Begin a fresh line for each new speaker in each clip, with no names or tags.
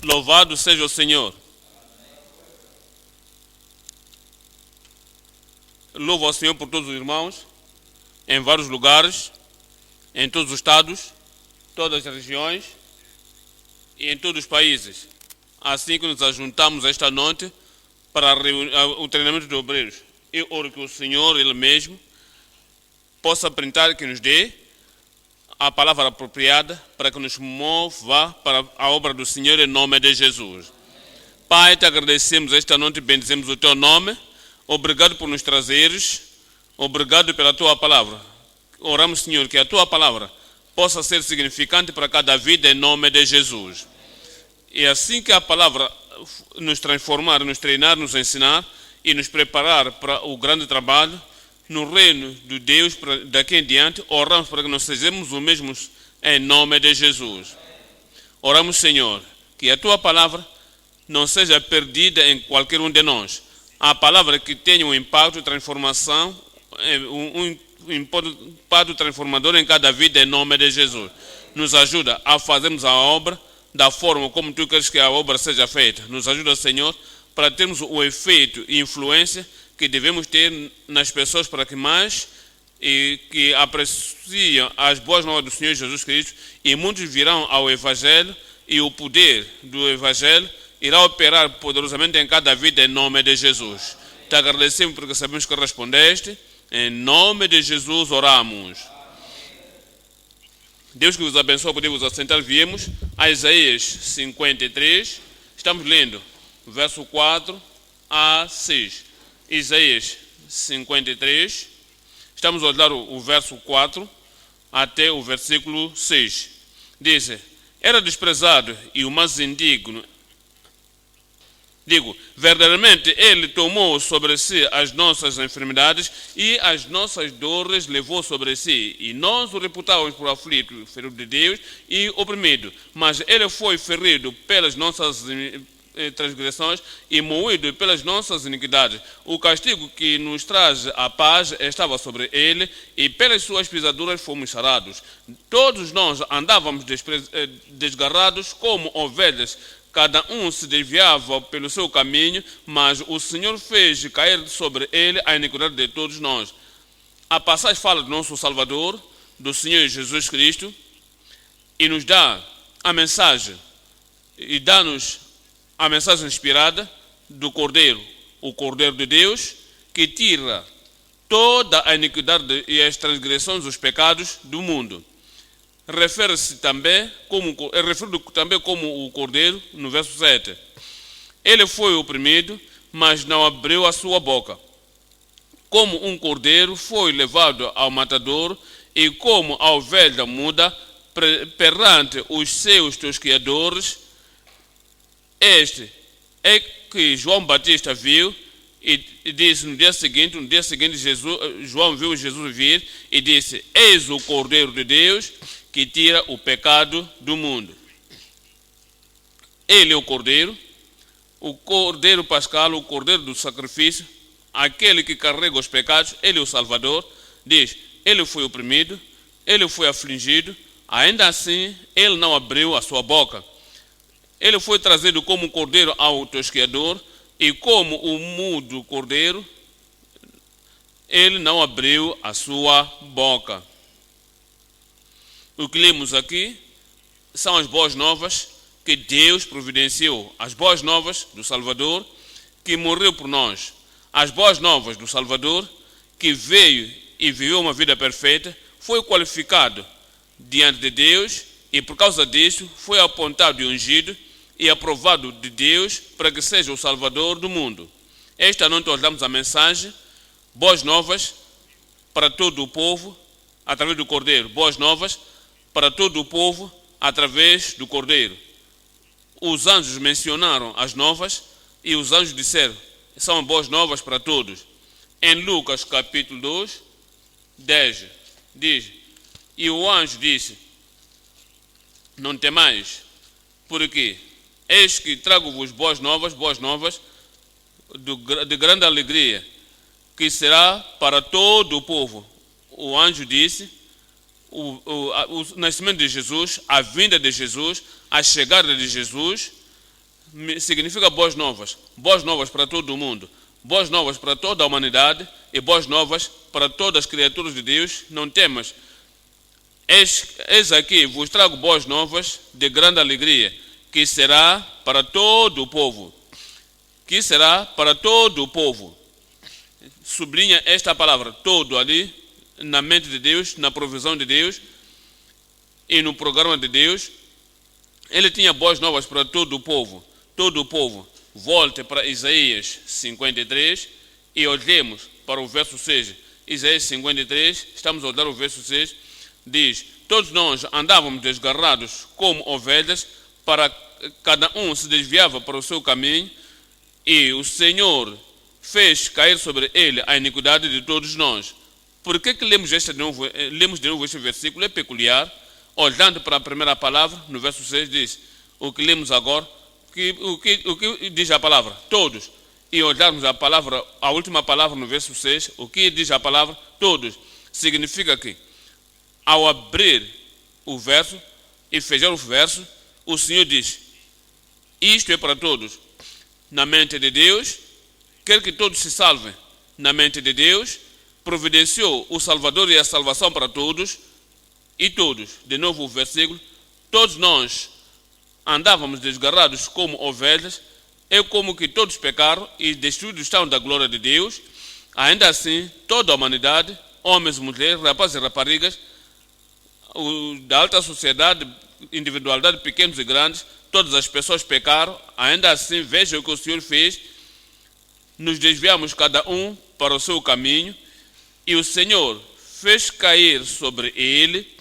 Louvado seja o Senhor. Louvo ao Senhor por todos os irmãos, em vários lugares, em todos os estados, todas as regiões e em todos os países. Assim que nos ajuntamos esta noite para o treinamento de obreiros. Eu oro que o Senhor, Ele mesmo, possa printar, que nos dê a palavra apropriada para que nos mova para a obra do Senhor em nome de Jesus. Pai, te agradecemos esta noite e bendizemos o teu nome. Obrigado por nos trazeres. Obrigado pela tua palavra. Oramos, Senhor, que a tua palavra possa ser significante para cada vida em nome de Jesus. E assim que a palavra nos transformar, nos treinar, nos ensinar e nos preparar para o grande trabalho no reino de Deus, daqui em diante, oramos para que nós sejamos os mesmos em nome de Jesus. Oramos, Senhor, que a tua palavra não seja perdida em qualquer um de nós. A palavra que tenha um impacto, transformação, um impacto transformador em cada vida em nome de Jesus. Nos ajuda a fazermos a obra da forma como tu queres que a obra seja feita. Nos ajuda, Senhor, para termos o efeito e influência que devemos ter nas pessoas para que mais e que apreciam as boas novas do Senhor Jesus Cristo e muitos virão ao Evangelho e o poder do Evangelho irá operar poderosamente em cada vida em nome de Jesus. Te agradecemos porque sabemos que respondeste. Em nome de Jesus oramos. Deus que vos abençoe, podemos assentar. Viemos a Isaías 53. Estamos lendo verso 4 a 6. Isaías 53. Estamos a olhar o verso 4 até o versículo 6. Diz: era desprezado e o mais indigno. Digo, verdadeiramente ele tomou sobre si as nossas enfermidades e as nossas dores levou sobre si. E nós o reputávamos por aflito, ferido de Deus e oprimido. Mas ele foi ferido pelas nossas transgressões e moído pelas nossas iniquidades. O castigo que nos traz a paz estava sobre ele e pelas suas pisaduras fomos sarados. Todos nós andávamos desgarrados como ovelhas. Cada um se desviava pelo seu caminho, mas o Senhor fez cair sobre ele a iniquidade de todos nós. A passagem fala do nosso Salvador, do Senhor Jesus Cristo, e nos dá a mensagem, e dá-nos a mensagem inspirada do Cordeiro, o Cordeiro de Deus, que tira toda a iniquidade e as transgressões, os pecados do mundo. Refere-se também é referido também como o Cordeiro, no verso 7. Ele foi oprimido, mas não abriu a sua boca. Como um cordeiro foi levado ao matador, e como a ovelha muda perante os seus tosquiadores. Este é que João Batista viu e disse no dia seguinte João viu Jesus vir e disse: eis o Cordeiro de Deus que tira o pecado do mundo. Ele é o Cordeiro pascal, o Cordeiro do sacrifício, aquele que carrega os pecados. Ele é o Salvador. Diz, ele foi oprimido, ele foi afligido, ainda assim ele não abriu a sua boca. Ele foi trazido como um cordeiro ao tosquiador, e como o mudo cordeiro, ele não abriu a sua boca. O que lemos aqui são as boas novas que Deus providenciou. As boas novas do Salvador que morreu por nós. As boas novas do Salvador que veio e viveu uma vida perfeita, foi qualificado diante de Deus e por causa disso foi apontado e ungido e aprovado de Deus para que seja o Salvador do mundo. Esta noite nós damos a mensagem, boas novas para todo o povo, através do Cordeiro. Boas novas para todo o povo, através do Cordeiro. Os anjos mencionaram as novas e os anjos disseram, são boas novas para todos. Em Lucas capítulo 2, 10, diz, e o anjo disse, não temais, porque eis que trago-vos boas novas de grande alegria, que será para todo o povo. O anjo disse, o nascimento de Jesus, a vinda de Jesus, a chegada de Jesus, significa boas novas para todo o mundo, boas novas para toda a humanidade e boas novas para todas as criaturas de Deus. Não temas, eis aqui vos trago boas novas de grande alegria, que será para todo o povo. Que será para todo o povo. Sublinha esta palavra, todo, ali, na mente de Deus, na provisão de Deus e no programa de Deus. Ele tinha boas novas para todo o povo. Todo o povo. Volte para Isaías 53 e olhemos para o verso 6. Isaías 53, estamos a olhar o verso 6. Diz: todos nós andávamos desgarrados como ovelhas, para cada um se desviava para o seu caminho, e o Senhor fez cair sobre ele a iniquidade de todos nós. Por que lemos de novo este versículo? É peculiar. Olhando para a primeira palavra, no verso 6 diz, o que lemos agora, o que diz a palavra? Todos. E olharmos a última palavra no verso 6, o que diz a palavra? Todos. Significa que, ao abrir o verso e fechar o verso, o Senhor diz, isto é para todos. Na mente de Deus, quer que todos se salvem. Na mente de Deus, providenciou o Salvador e a salvação para todos. E todos, de novo o versículo, todos nós andávamos desgarrados como ovelhas, é como que todos pecaram e destruídos estão da glória de Deus. Ainda assim, toda a humanidade, homens, mulheres, rapazes e raparigas, da alta sociedade, individualidade, pequenos e grandes, todas as pessoas pecaram. Ainda assim, veja o que o Senhor fez. Nos desviamos cada um para o seu caminho, e o Senhor fez cair sobre ele,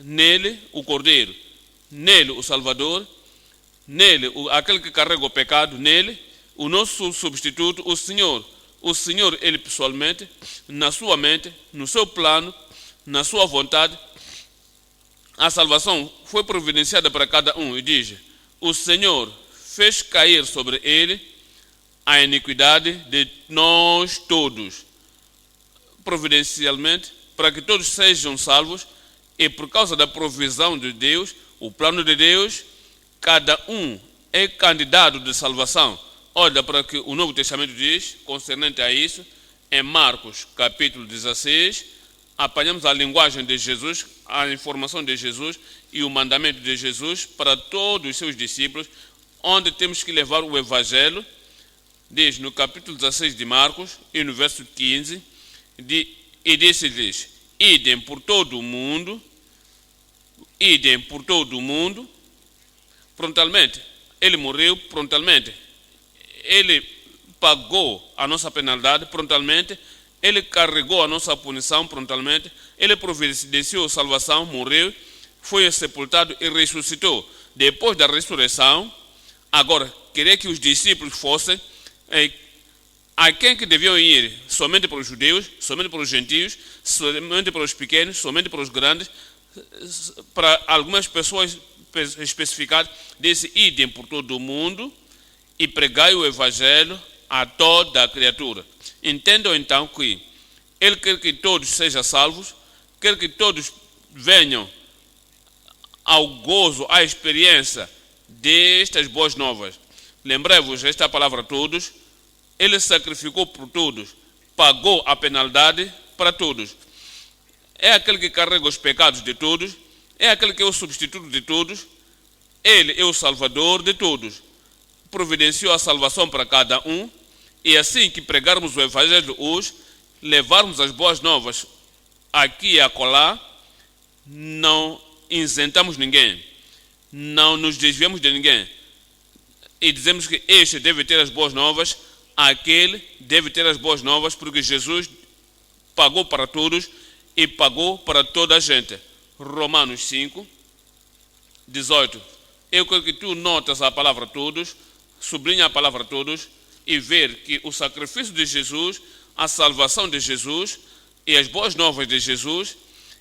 nele o Cordeiro, nele o Salvador, nele aquele que carrega o pecado, nele o nosso substituto, o Senhor, ele pessoalmente, na sua mente, no seu plano, na sua vontade. A salvação foi providenciada para cada um, e diz, o Senhor fez cair sobre ele a iniquidade de nós todos, providencialmente, para que todos sejam salvos. E por causa da provisão de Deus, o plano de Deus, cada um é candidato de salvação. Olha para o que o Novo Testamento diz, concernente a isso, em Marcos capítulo 16, apanhamos a linguagem de Jesus, a informação de Jesus e o mandamento de Jesus para todos os seus discípulos, onde temos que levar o Evangelho. Diz no capítulo 16 de Marcos e no verso 15, e disse-lhes, idem por todo o mundo, prontamente, ele morreu prontamente, ele pagou a nossa penalidade prontamente, ele carregou a nossa punição prontamente, ele providenciou salvação, morreu, foi sepultado e ressuscitou. Depois da ressurreição, agora, queria que os discípulos fossem a quem que deviam ir? Somente para os judeus, somente para os gentios, somente para os pequenos, somente para os grandes. Para algumas pessoas especificadas, disse, idem por todo o mundo e pregai o Evangelho a toda a criatura. Entendam então que ele quer que todos sejam salvos, quer que todos venham ao gozo, à experiência destas boas novas. Lembrei-vos esta palavra todos. Ele sacrificou por todos, pagou a penalidade para todos. É aquele que carrega os pecados de todos, é aquele que é o substituto de todos, ele é o salvador de todos. Providenciou a salvação para cada um, e assim que pregarmos o Evangelho hoje, levarmos as boas novas aqui e acolá, não isentamos ninguém, não nos desviamos de ninguém, e dizemos que este deve ter as boas novas, aquele deve ter as boas novas, porque Jesus pagou para todos e pagou para toda a gente. Romanos 5, 18. Eu quero que tu notas a palavra todos, sublinha a palavra todos, e ver que o sacrifício de Jesus, a salvação de Jesus e as boas novas de Jesus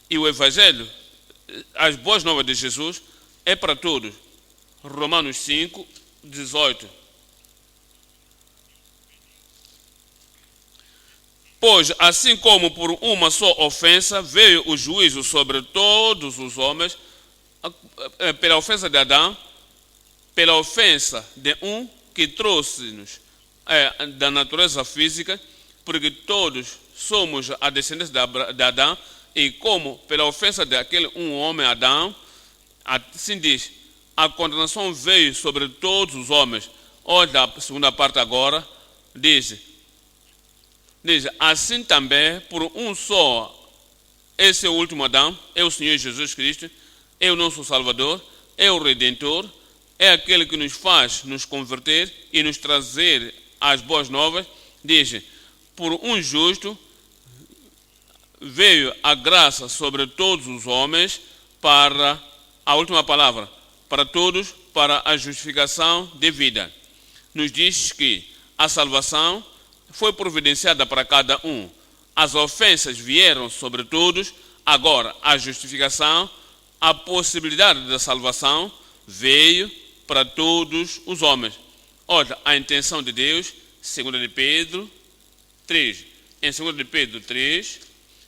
e o Evangelho, as boas novas de Jesus é para todos. Romanos 5, 18. Pois, assim como por uma só ofensa veio o juízo sobre todos os homens, pela ofensa de Adão, pela ofensa de um que trouxe-nos da natureza física, porque todos somos a descendência de Adão, e como pela ofensa daquele um homem, Adão, assim diz, a condenação veio sobre todos os homens. Olha a segunda parte agora, diz, assim também, por um só, esse é o último Adão, é o Senhor Jesus Cristo, é o nosso Salvador, é o Redentor, é aquele que nos faz nos converter e nos trazer as boas novas. Diz, por um justo veio a graça sobre todos os homens para, a última palavra, para todos, para a justificação de vida. Nos diz que a salvação foi providenciada para cada um. As ofensas vieram sobre todos, agora a justificação, a possibilidade da salvação veio para todos os homens. Olha a intenção de Deus, 2 de Pedro 3. Em 2 de Pedro 3,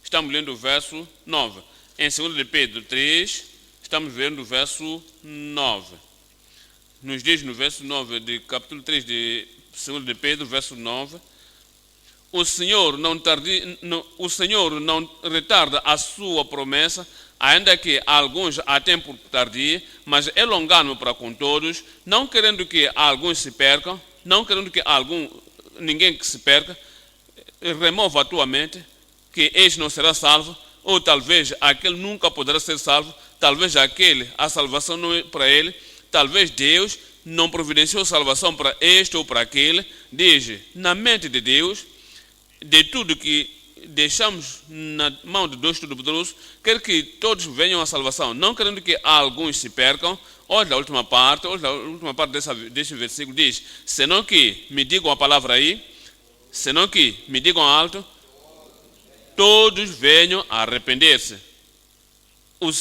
estamos lendo o verso 9. Em 2 de Pedro 3, estamos vendo o verso 9. Nos diz no verso 9 de capítulo 3 de 2 de Pedro, verso 9. O Senhor não retarda a sua promessa, ainda que alguns a tempo tardio, mas é longânimo para com todos, não querendo que alguns se percam, não querendo que ninguém que se perca. Remova a tua mente, que este não será salvo, ou talvez aquele nunca poderá ser salvo, talvez a salvação não é para ele, talvez Deus não providenciou salvação para este ou para aquele. Diz, na mente de Deus, de tudo que deixamos na mão de Deus Todo-Poderoso, quer que todos venham à salvação, não querendo que alguns se percam. Olha a última parte desse versículo, diz, senão que me digam a palavra aí, senão que me digam alto, todos venham a arrepender-se. O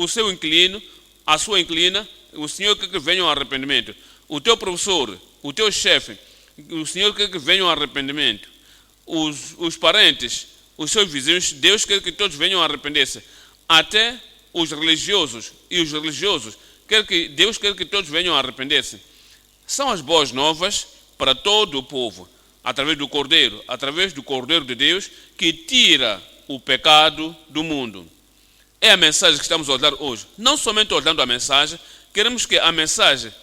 seu inclino, a sua inclina, o Senhor quer que venham ao arrependimento. O teu professor, o teu chefe, o Senhor quer que venham ao arrependimento. Os parentes, os seus vizinhos, Deus quer que todos venham a arrepender-se. Até os religiosos Deus quer que todos venham a arrepender-se. São as boas novas para todo o povo, através do Cordeiro de Deus, que tira o pecado do mundo. É a mensagem que estamos a olhar hoje. Não somente olhando a mensagem, queremos que a mensagem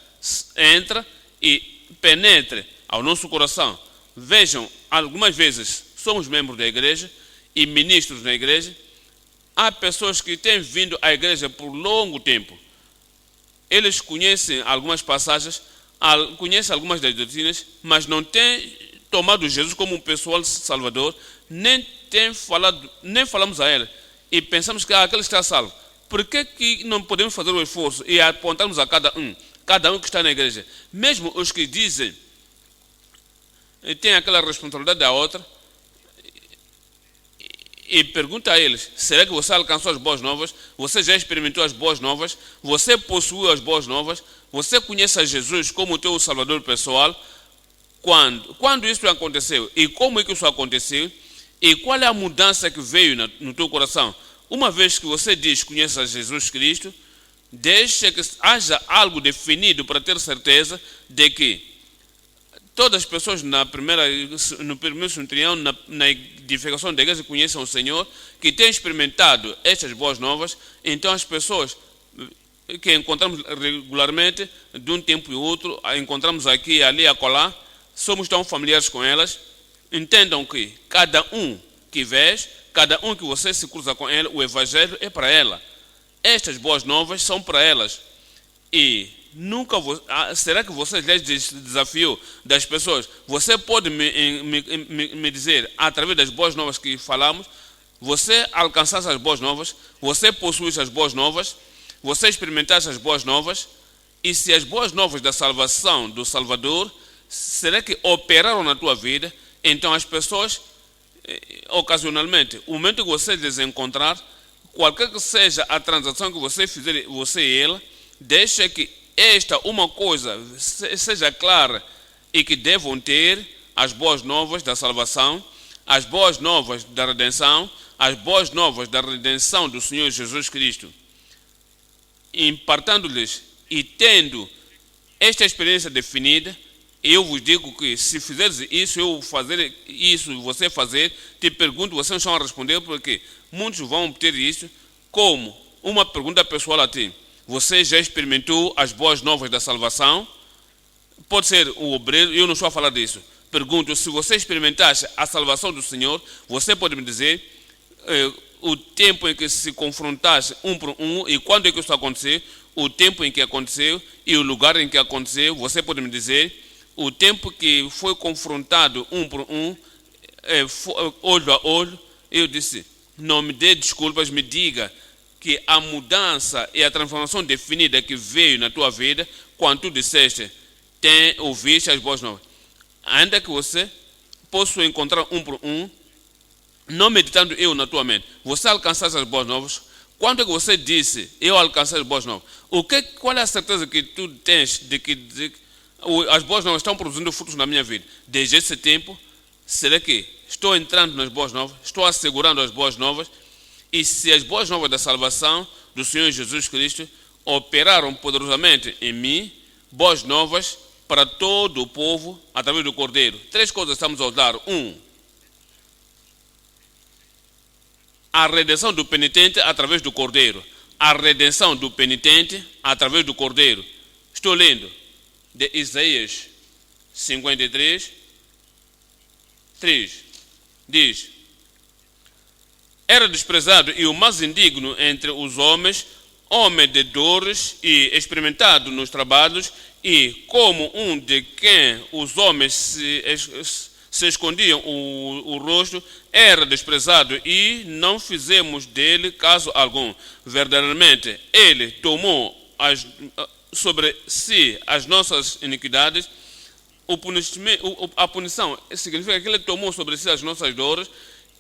entre e penetre ao nosso coração. Vejam, algumas vezes somos membros da igreja e ministros na igreja. Há pessoas que têm vindo à igreja por longo tempo. Eles conhecem algumas passagens, conhecem algumas das doutrinas, mas não têm tomado Jesus como um pessoal salvador, nem falamos a ele e pensamos que aquele está salvo. Por que não podemos fazer o esforço e apontarmos a cada um que está na igreja, mesmo os que dizem tem aquela responsabilidade da outra, e pergunta a eles, será que você alcançou as boas novas? Você já experimentou as boas novas? Você possuiu as boas novas? Você conhece a Jesus como teu salvador pessoal? Quando isso aconteceu? E como é que isso aconteceu? E qual é a mudança que veio no teu coração? Uma vez que você diz que conhece a Jesus Cristo, deixa que haja algo definido para ter certeza de que todas as pessoas no primeiro centurião, na edificação da igreja, conhecem o Senhor, que têm experimentado estas boas novas. Então as pessoas que encontramos regularmente, de um tempo e outro, encontramos aqui, ali, acolá, somos tão familiares com elas. Entendam que cada um que vês, cada um que você se cruza com ele, o evangelho é para ela. Estas boas novas são para elas. E nunca será que você lhes desafiou das pessoas? Você pode me dizer, através das boas novas que falamos, você alcançasse as boas novas, você possuísse as boas novas, você experimentasse as boas novas, e se as boas novas da salvação do Salvador, será que operaram na tua vida? Então as pessoas, ocasionalmente, o momento que você lhes encontrar, qualquer que seja a transação que você fizer, você e ela, deixa que uma coisa seja clara, e que devam ter as boas novas da salvação, as boas novas da redenção, as boas novas da redenção do Senhor Jesus Cristo, impartando-lhes e tendo esta experiência definida, eu vos digo que se fizeres isso, eu fazer isso, você fazer, te pergunto, vocês estão a responder, porque muitos vão obter isso como uma pergunta pessoal a ti. Você já experimentou as boas novas da salvação? Pode ser o obreiro, eu não estou a falar disso. Pergunto, se você experimentasse a salvação do Senhor, você pode me dizer o tempo em que se confrontasse um por um e quando é que isso aconteceu, o tempo em que aconteceu e o lugar em que aconteceu. Você pode me dizer o tempo que foi confrontado um por um, olho a olho. Eu disse, não me dê desculpas, me diga que a mudança e a transformação definida que veio na tua vida quando tu disseste, ouviste as boas novas. Ainda que você possa encontrar um por um, não meditando eu na tua mente, você alcançasse as boas novas. Quando é que você disse, eu alcancei as boas novas? Qual é a certeza que tu tens de que as boas novas estão produzindo frutos na minha vida? Desde esse tempo, será que estou entrando nas boas novas? Estou assegurando as boas novas? E se as boas novas da salvação do Senhor Jesus Cristo operaram poderosamente em mim, boas novas para todo o povo através do Cordeiro. 3 coisas estamos a usar. 1. A redenção do penitente através do Cordeiro. A redenção do penitente através do Cordeiro. Estou lendo de Isaías 53, 3. Diz: era desprezado e o mais indigno entre os homens, homem de dores e experimentado nos trabalhos, e como um de quem os homens se escondiam o rosto, era desprezado e não fizemos dele caso algum. Verdadeiramente, ele tomou sobre si as nossas iniquidades. A punição significa que ele tomou sobre si as nossas dores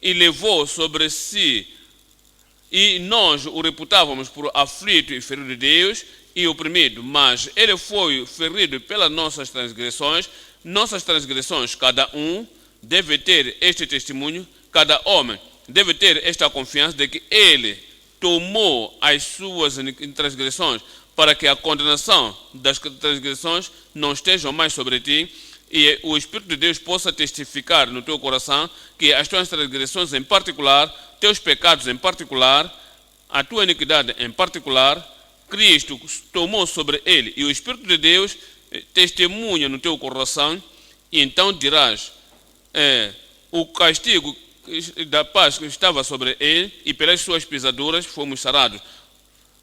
e levou sobre si, e nós o reputávamos por aflito e ferido de Deus e oprimido, mas ele foi ferido pelas nossas transgressões, cada um deve ter este testemunho, cada homem deve ter esta confiança de que ele tomou as suas transgressões para que a condenação das transgressões não esteja mais sobre ti, e o Espírito de Deus possa testificar no teu coração que as tuas transgressões em particular, teus pecados em particular, a tua iniquidade em particular, Cristo tomou sobre ele, e o Espírito de Deus testemunha no teu coração, e então dirás, o castigo da paz que estava sobre ele, e pelas suas pisaduras fomos sarados.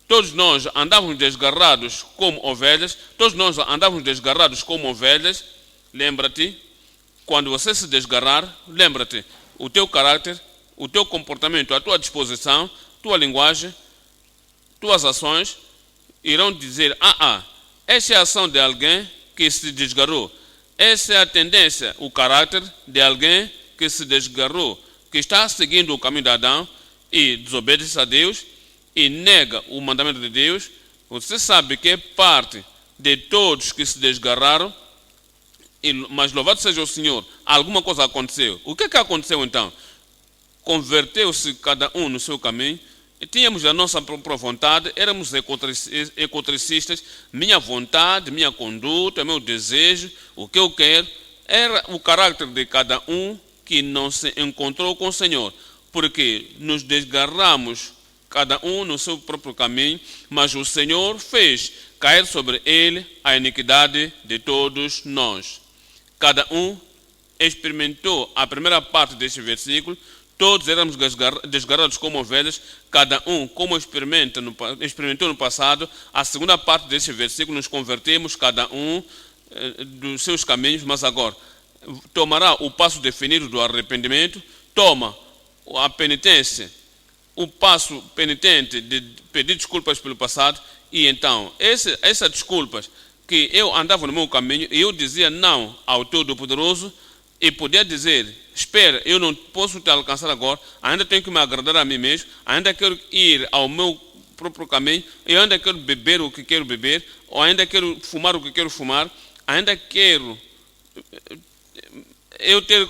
Todos nós andávamos desgarrados como ovelhas, Lembra-te, quando você se desgarrar, lembra-te, o teu caráter, o teu comportamento, a tua disposição, tua linguagem, tuas ações irão dizer, essa é a ação de alguém que se desgarrou. Essa é a tendência, o caráter de alguém que se desgarrou, que está seguindo o caminho de Adão e desobedece a Deus e nega o mandamento de Deus. Você sabe que é parte de todos que se desgarraram, mas louvado seja o Senhor, alguma coisa aconteceu. O que aconteceu então? Converteu-se cada um no seu caminho, e tínhamos a nossa própria vontade, éramos ecotricistas, minha vontade, minha conduta, meu desejo, o que eu quero, era o caráter de cada um que não se encontrou com o Senhor, porque nos desgarramos cada um no seu próprio caminho, mas o Senhor fez cair sobre ele a iniquidade de todos nós. Cada um experimentou a primeira parte deste versículo, todos éramos desgarrados como ovelhas, cada um como experimentou no passado. A segunda parte deste versículo, nos convertemos cada um dos seus caminhos, mas agora tomará o passo definido do arrependimento, toma a penitência, o passo penitente de pedir desculpas pelo passado, e então essas desculpas que eu andava no meu caminho e eu dizia não ao Todo-Poderoso e podia dizer, espera, eu não posso te alcançar agora, ainda tenho que me agradar a mim mesmo, ainda quero ir ao meu próprio caminho, eu ainda quero beber o que quero beber, ou ainda quero fumar o que quero fumar, ainda quero eu ter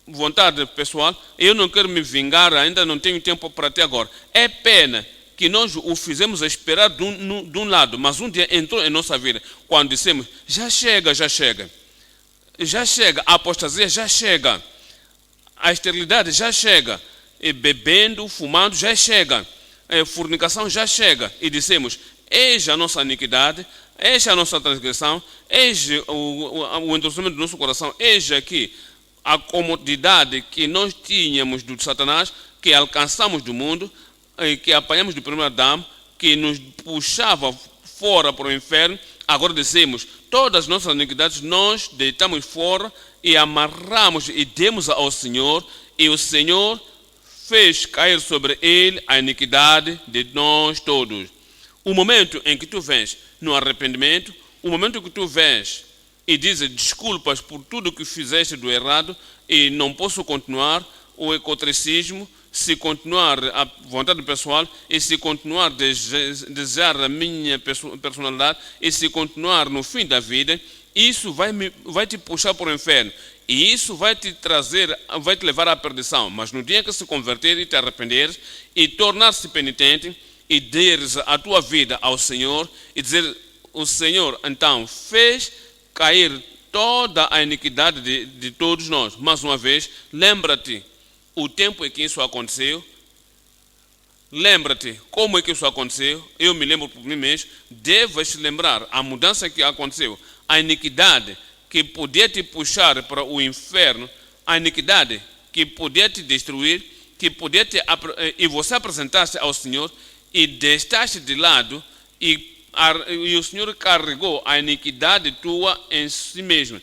vontade pessoal, eu não quero me vingar, ainda não tenho tempo para ti agora. É pena que nós o fizemos esperar de um lado, mas um dia entrou em nossa vida, quando dissemos, já chega, já chega. Já chega, a apostasia já chega, a esterilidade já chega, e bebendo, fumando já chega, fornicação já chega. E dissemos, eis a nossa iniquidade, eis a nossa transgressão, eis o endurecimento do nosso coração, eis aqui a comodidade que nós tínhamos do Satanás, que alcançamos do mundo, que apanhamos do primeiro Adão, que nos puxava fora para o inferno. Agora dizemos, todas as nossas iniquidades nós deitamos fora e amarramos e demos ao Senhor, e o Senhor fez cair sobre ele a iniquidade de nós todos. O momento em que tu vens no arrependimento, o momento que tu vens e dizes desculpas por tudo que fizeste do errado e não posso continuar, o ecotricismo, se continuar a vontade pessoal e se continuar a desejar a minha personalidade e se continuar no fim da vida, isso vai te puxar para o inferno e isso vai te levar à perdição. Mas no dia que se converter e te arrependeres e tornar-se penitente e deres a tua vida ao Senhor e dizer, o Senhor então fez cair toda a iniquidade de todos nós. Mais uma vez, lembra-te o tempo em que isso aconteceu, lembra-te como é que isso aconteceu. Eu me lembro por mim mesmo, deves lembrar a mudança que aconteceu, a iniquidade que podia te puxar para o inferno, a iniquidade que podia te destruir, que podia e você apresentaste ao Senhor e deixaste de lado e o Senhor carregou a iniquidade tua em si mesmo.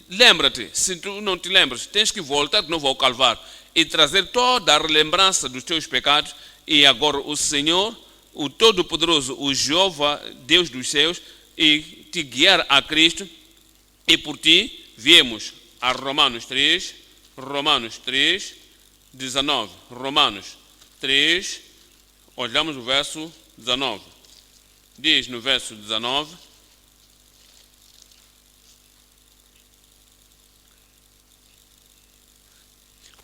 Lembra-te, se tu não te lembras, tens que voltar de novo ao Calvário e trazer toda a relembrança dos teus pecados. E agora o Senhor, o Todo-Poderoso, o Jeová, Deus dos céus, e te guiar a Cristo. E por ti viemos a Romanos 3, 19. Romanos 3, olhamos o verso 19. Diz no verso 19: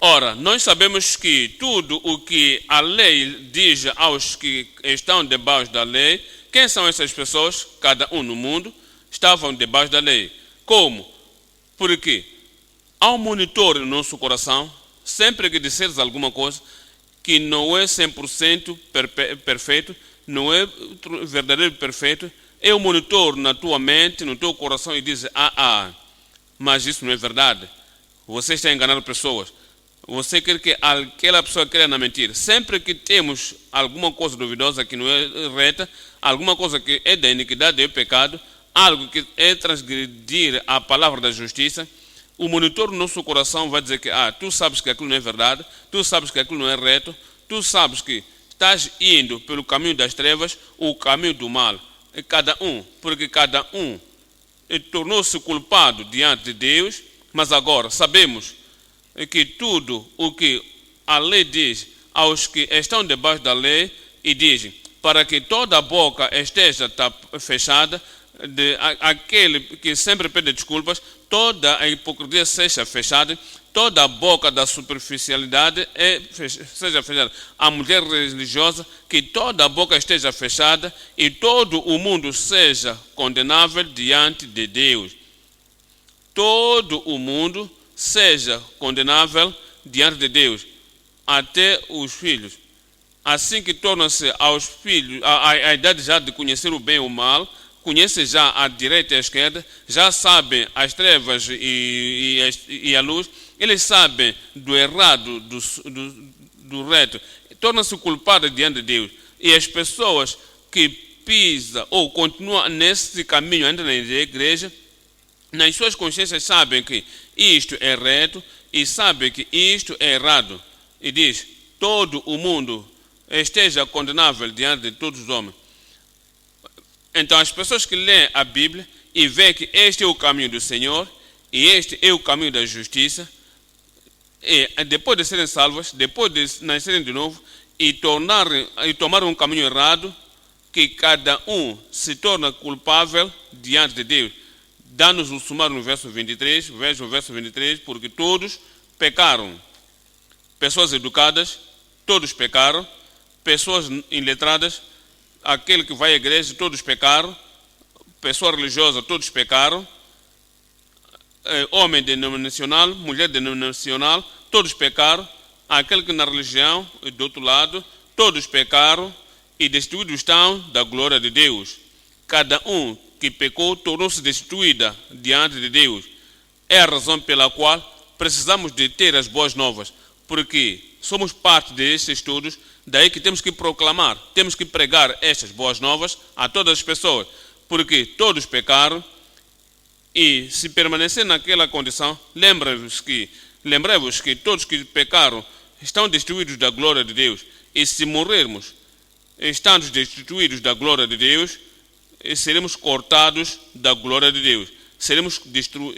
ora, nós sabemos que tudo o que a lei diz aos que estão debaixo da lei, quem são essas pessoas? Cada um no mundo estavam debaixo da lei. Como? Porque há um monitor no nosso coração, sempre que disseres alguma coisa que não é 100% perfeito, não é verdadeiro perfeito, é um monitor na tua mente, no teu coração, e diz, mas isso não é verdade. Você está enganando pessoas. Você quer que aquela pessoa creia na mentira. Sempre que temos alguma coisa duvidosa que não é reta, alguma coisa que é da iniquidade, é pecado, algo que é transgredir a palavra da justiça, o monitor do nosso coração vai dizer que tu sabes que aquilo não é verdade, tu sabes que aquilo não é reto, tu sabes que estás indo pelo caminho das trevas, o caminho do mal. E porque cada um tornou-se culpado diante de Deus, mas agora sabemos que tudo o que a lei diz aos que estão debaixo da lei, e diz, para que toda a boca esteja fechada, aquele que sempre pede desculpas, toda a hipocrisia seja fechada, toda a boca da superficialidade seja fechada. A mulher religiosa, que toda a boca esteja fechada e todo o mundo seja condenável diante de Deus. Todo o mundo seja condenável diante de Deus, até os filhos. Assim que tornam-se aos filhos, a idade já de conhecer o bem e o mal, conhecem já a direita e a esquerda, já sabem as trevas e a luz, eles sabem do errado, do reto, tornam-se culpados diante de Deus. E as pessoas que pisam ou continuam nesse caminho ainda na igreja, nas suas consciências sabem que isto é reto e sabem que isto é errado. E diz, todo o mundo esteja condenável diante de todos os homens. Então as pessoas que leem a Bíblia e veem que este é o caminho do Senhor e este é o caminho da justiça, e depois de serem salvas, depois de nascerem de novo e tomar um caminho errado, que cada um se torna culpável diante de Deus. Dá-nos o sumário no verso 23, veja o verso 23, porque todos pecaram. Pessoas educadas, todos pecaram pessoas iletradas, aquele que vai à igreja, todos pecaram, pessoa religiosa, todos pecaram, homem denominacional, mulher denominacional, todos pecaram, aquele que na religião, do outro lado, todos pecaram e destituídos estão da glória de Deus. Cada um que pecou tornou-se destituída diante de Deus. É a razão pela qual precisamos de ter as boas novas, porque somos parte destes estudos, daí que temos que proclamar, temos que pregar estas boas novas a todas as pessoas, porque todos pecaram e se permanecer naquela condição, lembrem-vos que todos que pecaram estão destituídos da glória de Deus, e se morrermos estando destituídos da glória de Deus, seremos cortados da glória de Deus, seremos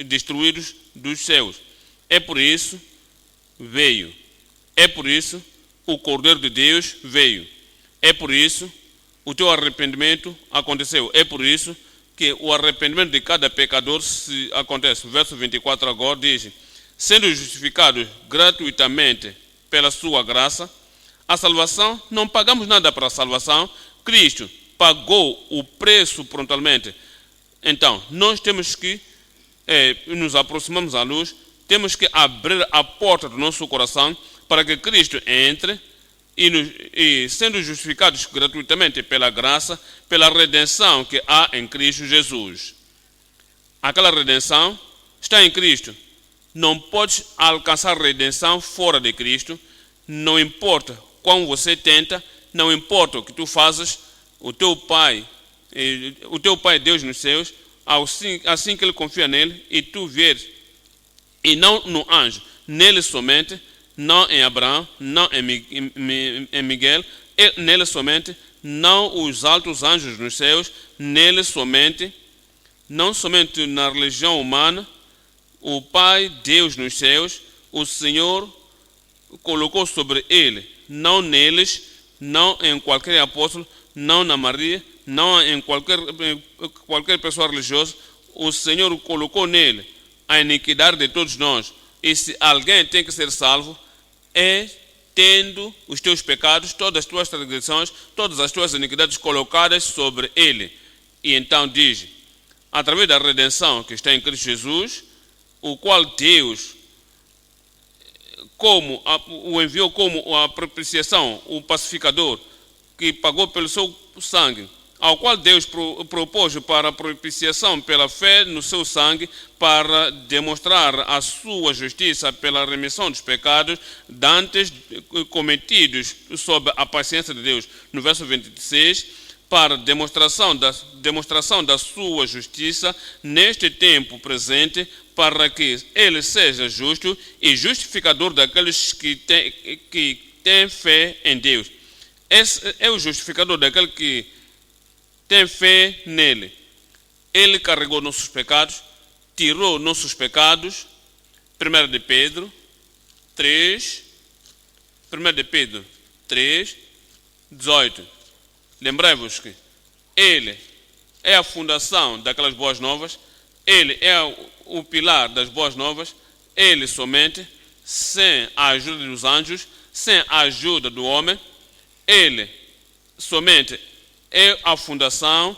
destruídos dos céus. É por isso veio. É por isso o Cordeiro de Deus veio. É por isso o teu arrependimento aconteceu. É por isso que o arrependimento de cada pecador se acontece. Verso 24 agora diz: sendo justificados gratuitamente pela sua graça, a salvação, não pagamos nada para a salvação, Cristo pagou o preço prontamente. Então, nós temos que nos aproximamos à luz, temos que abrir a porta do nosso coração para que Cristo entre e sendo justificados gratuitamente pela graça, pela redenção que há em Cristo Jesus. Aquela redenção está em Cristo. Não podes alcançar redenção fora de Cristo. Não importa como você tenta, não importa o que tu fazes, o teu Pai Deus nos céus, assim que ele confia nele e tu vês, e não no anjo, nele somente, não em Abraão, não em Miguel, nele somente, não os altos anjos nos céus, nele somente, não somente na religião humana, o Pai Deus nos céus, o Senhor colocou sobre ele, não neles, não em qualquer apóstolo, não na Maria, não em qualquer pessoa religiosa, o Senhor colocou nele a iniquidade de todos nós. E se alguém tem que ser salvo, é tendo os teus pecados, todas as tuas transgressões, todas as tuas iniquidades colocadas sobre ele. E então diz, através da redenção que está em Cristo Jesus, o qual Deus o enviou como a propiciação, o pacificador, que pagou pelo seu sangue, ao qual Deus propôs para a propiciação pela fé no seu sangue, para demonstrar a sua justiça pela remissão dos pecados dantes cometidos sob a paciência de Deus. No verso 26, para demonstração da sua justiça neste tempo presente, para que ele seja justo e justificador daqueles que têm fé em Deus. Esse é o justificador daquele que tem fé nele. Ele carregou nossos pecados, tirou nossos pecados. 1 de Pedro 3, 18. Lembrai-vos que ele é a fundação daquelas boas novas, ele é o pilar das boas novas, ele somente, sem a ajuda dos anjos, sem a ajuda do homem, ele somente é a fundação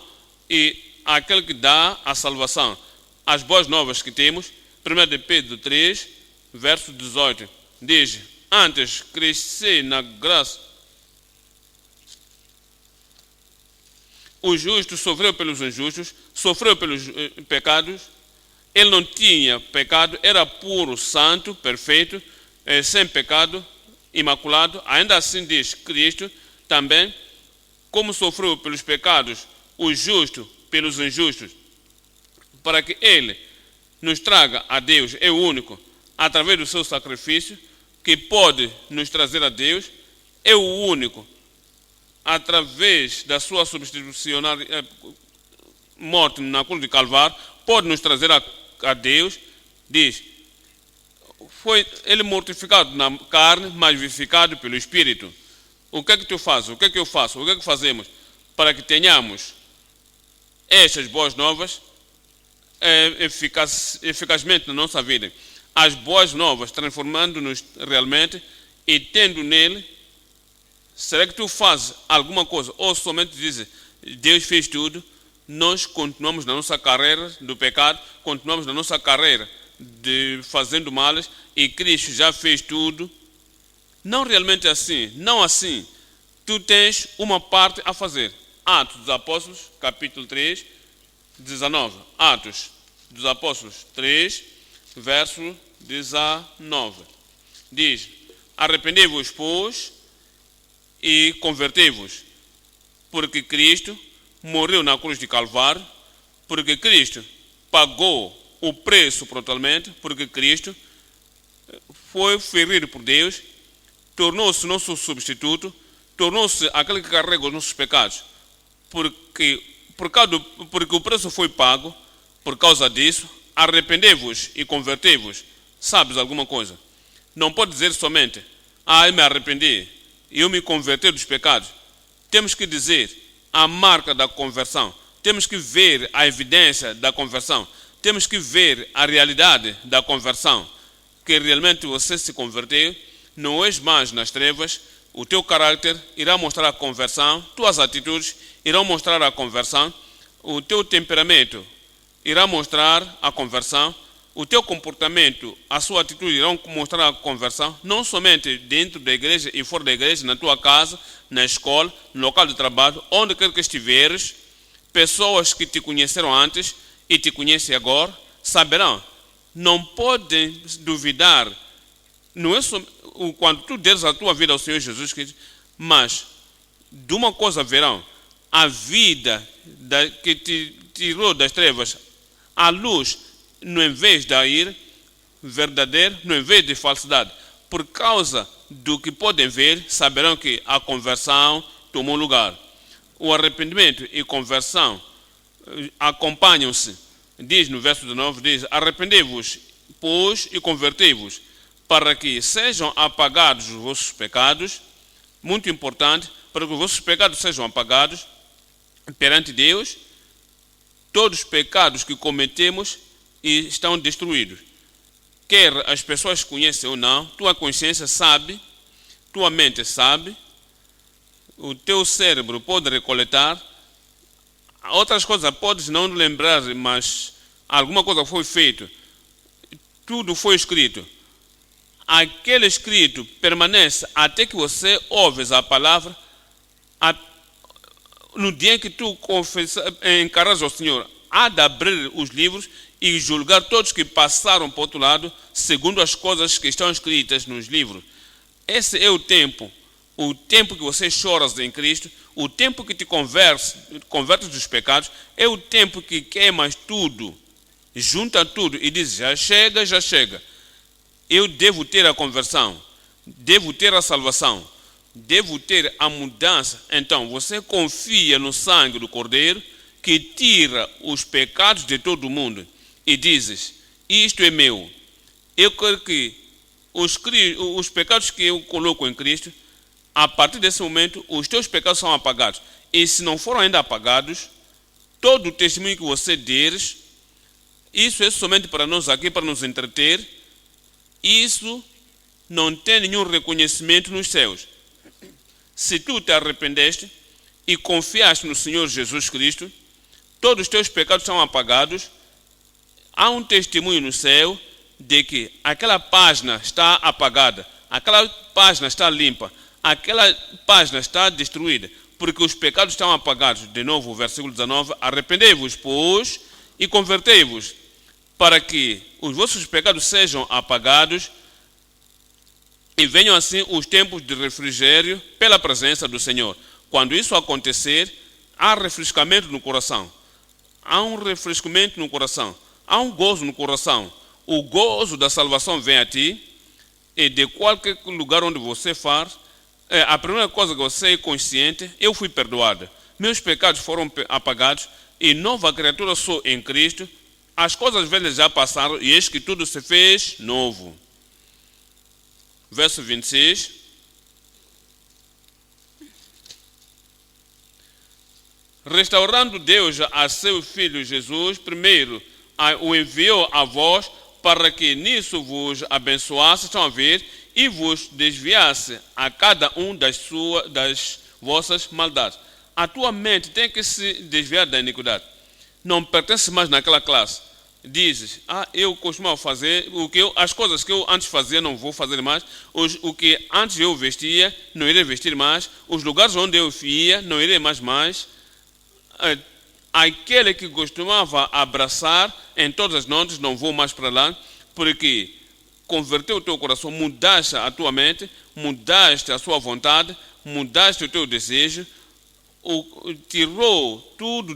e aquele que dá a salvação. As boas novas que temos, 1 de Pedro 3, verso 18, diz: antes crescer na graça, o justo sofreu pelos injustos, sofreu pelos pecados, ele não tinha pecado, era puro, santo, perfeito, sem pecado, imaculado. Ainda assim diz Cristo também, como sofreu pelos pecados, o justo pelos injustos, para que ele nos traga a Deus, é o único, através do seu sacrifício, que pode nos trazer a Deus, é o único, através da sua substitucionária morte na cruz de Calvário, pode nos trazer a Deus. Diz, foi ele mortificado na carne, mas vivificado pelo Espírito. O que é que tu fazes? O que é que eu faço? O que é que fazemos para que tenhamos estas boas novas eficazmente na nossa vida? As boas novas transformando-nos realmente e tendo nele será que tu fazes alguma coisa ou somente dizes, Deus fez tudo, nós continuamos na nossa carreira do pecado, continuamos na nossa carreira de fazendo males e Cristo já fez tudo? Não realmente assim, não assim. Tu tens uma parte a fazer. Atos dos Apóstolos, capítulo 3, 19. Atos dos Apóstolos 3, verso 19. Diz, arrependei-vos, pois, e convertei-vos, porque Cristo morreu na cruz de Calvário, porque Cristo pagou o preço totalmente, porque Cristo foi ferido por Deus, tornou-se nosso substituto, tornou-se aquele que carrega os nossos pecados, porque o preço foi pago. Por causa disso, arrependei-vos e convertei-vos. Sabes alguma coisa? Não pode dizer somente, eu me arrependi, eu me converti dos pecados. Temos que dizer a marca da conversão, temos que ver a evidência da conversão, temos que ver a realidade da conversão, que realmente você se converteu, não és mais nas trevas, o teu caráter irá mostrar a conversão, tuas atitudes irão mostrar a conversão, o teu temperamento irá mostrar a conversão, o teu comportamento, a sua atitude irão mostrar a conversão, não somente dentro da igreja e fora da igreja, na tua casa, na escola, no local de trabalho, onde quer que estiveres, pessoas que te conheceram antes e te conhecem agora, saberão, não podem duvidar, não é só quando tu deres a tua vida ao Senhor Jesus Cristo, mas de uma coisa verão, a vida que te tirou das trevas, a luz, no invés de ir verdadeiro, no invés de falsidade. Por causa do que podem ver, saberão que a conversão tomou lugar. O arrependimento e conversão acompanham-se. Diz no verso 19, diz, arrependei-vos, pois, e convertei-vos, para que sejam apagados os vossos pecados. Muito importante, para que os vossos pecados sejam apagados perante Deus. Todos os pecados que cometemos estão destruídos. Quer as pessoas conhecem ou não, tua consciência sabe, tua mente sabe, o teu cérebro pode recoletar, outras coisas podes não lembrar, mas alguma coisa foi feita, tudo foi escrito. Aquele escrito permanece até que você ouves a palavra, no dia em que tu encaras ao Senhor, há de abrir os livros e julgar todos que passaram para o outro lado, segundo as coisas que estão escritas nos livros. Esse é o tempo que você choras em Cristo, o tempo que te convertes dos pecados, é o tempo que queimas tudo, junta tudo e diz, já chega. Eu devo ter a conversão, devo ter a salvação, devo ter a mudança. Então, você confia no sangue do Cordeiro, que tira os pecados de todo mundo, e dizes, isto é meu. Eu quero que os pecados que eu coloco em Cristo, a partir desse momento, os teus pecados são apagados. E se não foram ainda apagados, todo o testemunho que você deres, isso é somente para nós aqui, para nos entreter, isso não tem nenhum reconhecimento nos céus. Se tu te arrependeste e confiaste no Senhor Jesus Cristo, todos os teus pecados são apagados, há um testemunho no céu de que aquela página está apagada, aquela página está limpa, aquela página está destruída, porque os pecados estão apagados. De novo, o versículo 19, arrependei-vos, pois, e convertei-vos, para que os vossos pecados sejam apagados e venham assim os tempos de refrigério pela presença do Senhor. Quando isso acontecer, há refrescamento no coração. Há um refrescamento no coração. Há um gozo no coração. O gozo da salvação vem a ti, e de qualquer lugar onde você for, a primeira coisa que você é consciente, eu fui perdoado. Meus pecados foram apagados e nova criatura sou em Cristo. As coisas velhas já passaram e eis que tudo se fez novo. Verso 26. Restaurando Deus a seu Filho Jesus, primeiro o enviou a vós para que nisso vos abençoasse, estão a ver, e vos desviasse a cada um das vossas maldades. A tua mente tem que se desviar da iniquidade. Não pertence mais naquela classe. Dizes, eu costumava fazer, as coisas que eu antes fazia não vou fazer mais, o que antes eu vestia, não irei vestir mais, os lugares onde eu ia, não irei mais. Aquele que costumava abraçar em todas as noites, não vou mais para lá, porque converteu o teu coração, mudaste a tua mente, mudaste a sua vontade, mudaste o teu desejo, tirou tudo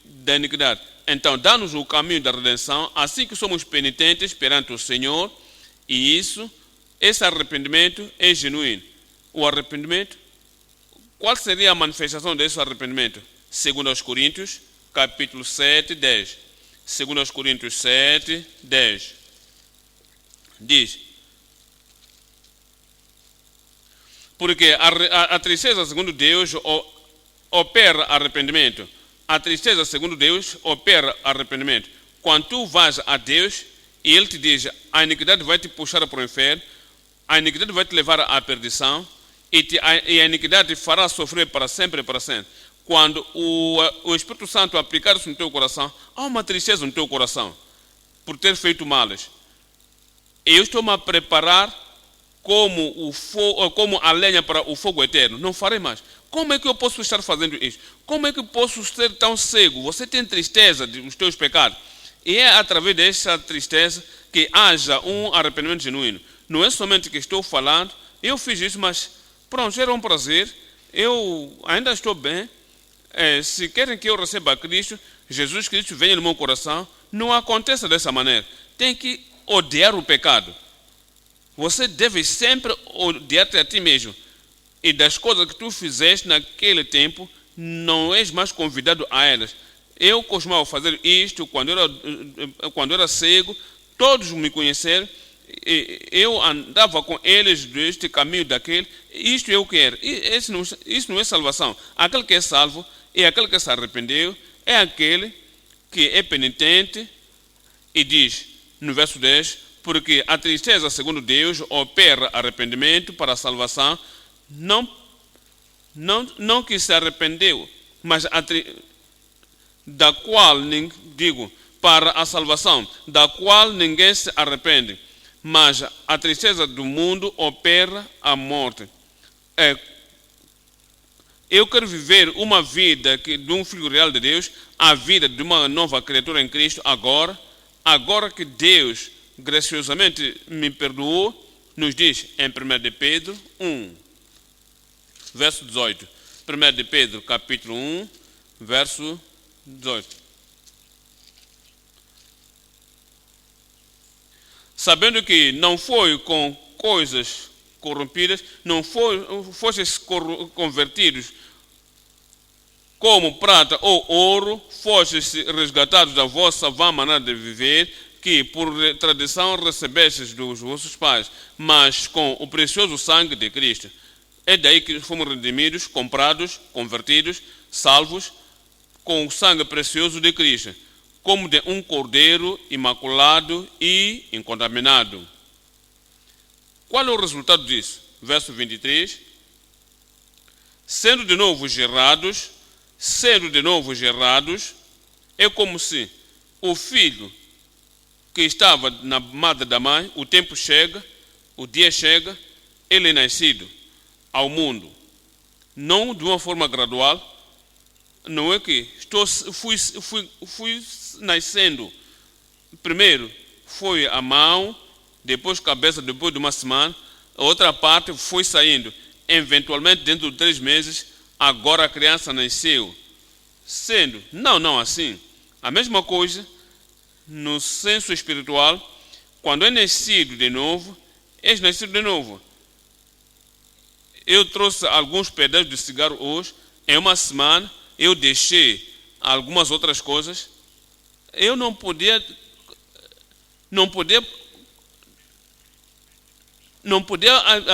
da iniquidade. Então, dá-nos o caminho da redenção, assim que somos penitentes perante o Senhor, e esse arrependimento é genuíno. O arrependimento, qual seria a manifestação desse arrependimento? Segundo aos Coríntios, capítulo 7, 10. Segundo aos Coríntios 7, 10. Diz: porque a tristeza, segundo Deus, opera arrependimento. A tristeza, segundo Deus, opera arrependimento. Quando tu vais a Deus e Ele te diz, a iniquidade vai te puxar para o inferno, a iniquidade vai te levar à perdição, e a iniquidade te fará sofrer para sempre e para sempre. Quando o Espírito Santo aplicar isso no teu coração, há uma tristeza no teu coração por ter feito males. Eu estou-me a preparar como a lenha para o fogo eterno. Não farei mais. Como é que eu posso estar fazendo isso? Como é que eu posso ser tão cego? Você tem tristeza dos teus pecados. E é através dessa tristeza que haja um arrependimento genuíno. Não é somente que estou falando, eu fiz isso, mas pronto, era um prazer, eu ainda estou bem. Se querem que eu receba a Cristo, Jesus Cristo venha no meu coração, não aconteça dessa maneira. Tem que odiar o pecado. Você deve sempre odiar-te a ti mesmo. E das coisas que tu fizeste naquele tempo, não és mais convidado a elas. Eu costumava fazer isto quando era cego, todos me conheceram, eu andava com eles deste caminho daquele, isto eu quero. Isso não é salvação. Aquele que é salvo é aquele que se arrependeu, é aquele que é penitente e diz no verso 10, porque a tristeza, segundo Deus, opera arrependimento para a salvação, não que se arrependeu, mas da qual, para a salvação, da qual ninguém se arrepende. Mas a tristeza do mundo opera a morte. Eu quero viver uma vida de um filho real de Deus, a vida de uma nova criatura em Cristo agora que Deus graciosamente me perdoou, nos diz em 1 de Pedro 1, verso 18. 1 de Pedro, capítulo 1, verso 18. Sabendo que não foi com coisas corrompidas, não fostes convertidos como prata ou ouro, fostes resgatados da vossa vã maneira de viver, que por tradição recebestes dos vossos pais, mas com o precioso sangue de Cristo. É daí que fomos redimidos, comprados, convertidos, salvos, com o sangue precioso de Cristo, como de um cordeiro imaculado e incontaminado. Qual é o resultado disso? Verso 23. Sendo de novo gerados, é como se o filho que estava na madre da mãe, o tempo chega, o dia chega, ele é nascido ao mundo. Não de uma forma gradual, não é que fui nascendo. Primeiro foi a mão, depois cabeça, depois de uma semana, a outra parte foi saindo. Eventualmente, dentro de 3 meses, agora a criança nasceu. Sendo, não assim. A mesma coisa, no senso espiritual, quando é nascido de novo, és nascido de novo. Eu trouxe alguns pedaços de cigarro hoje, em uma semana, eu deixei algumas outras coisas. Eu não podia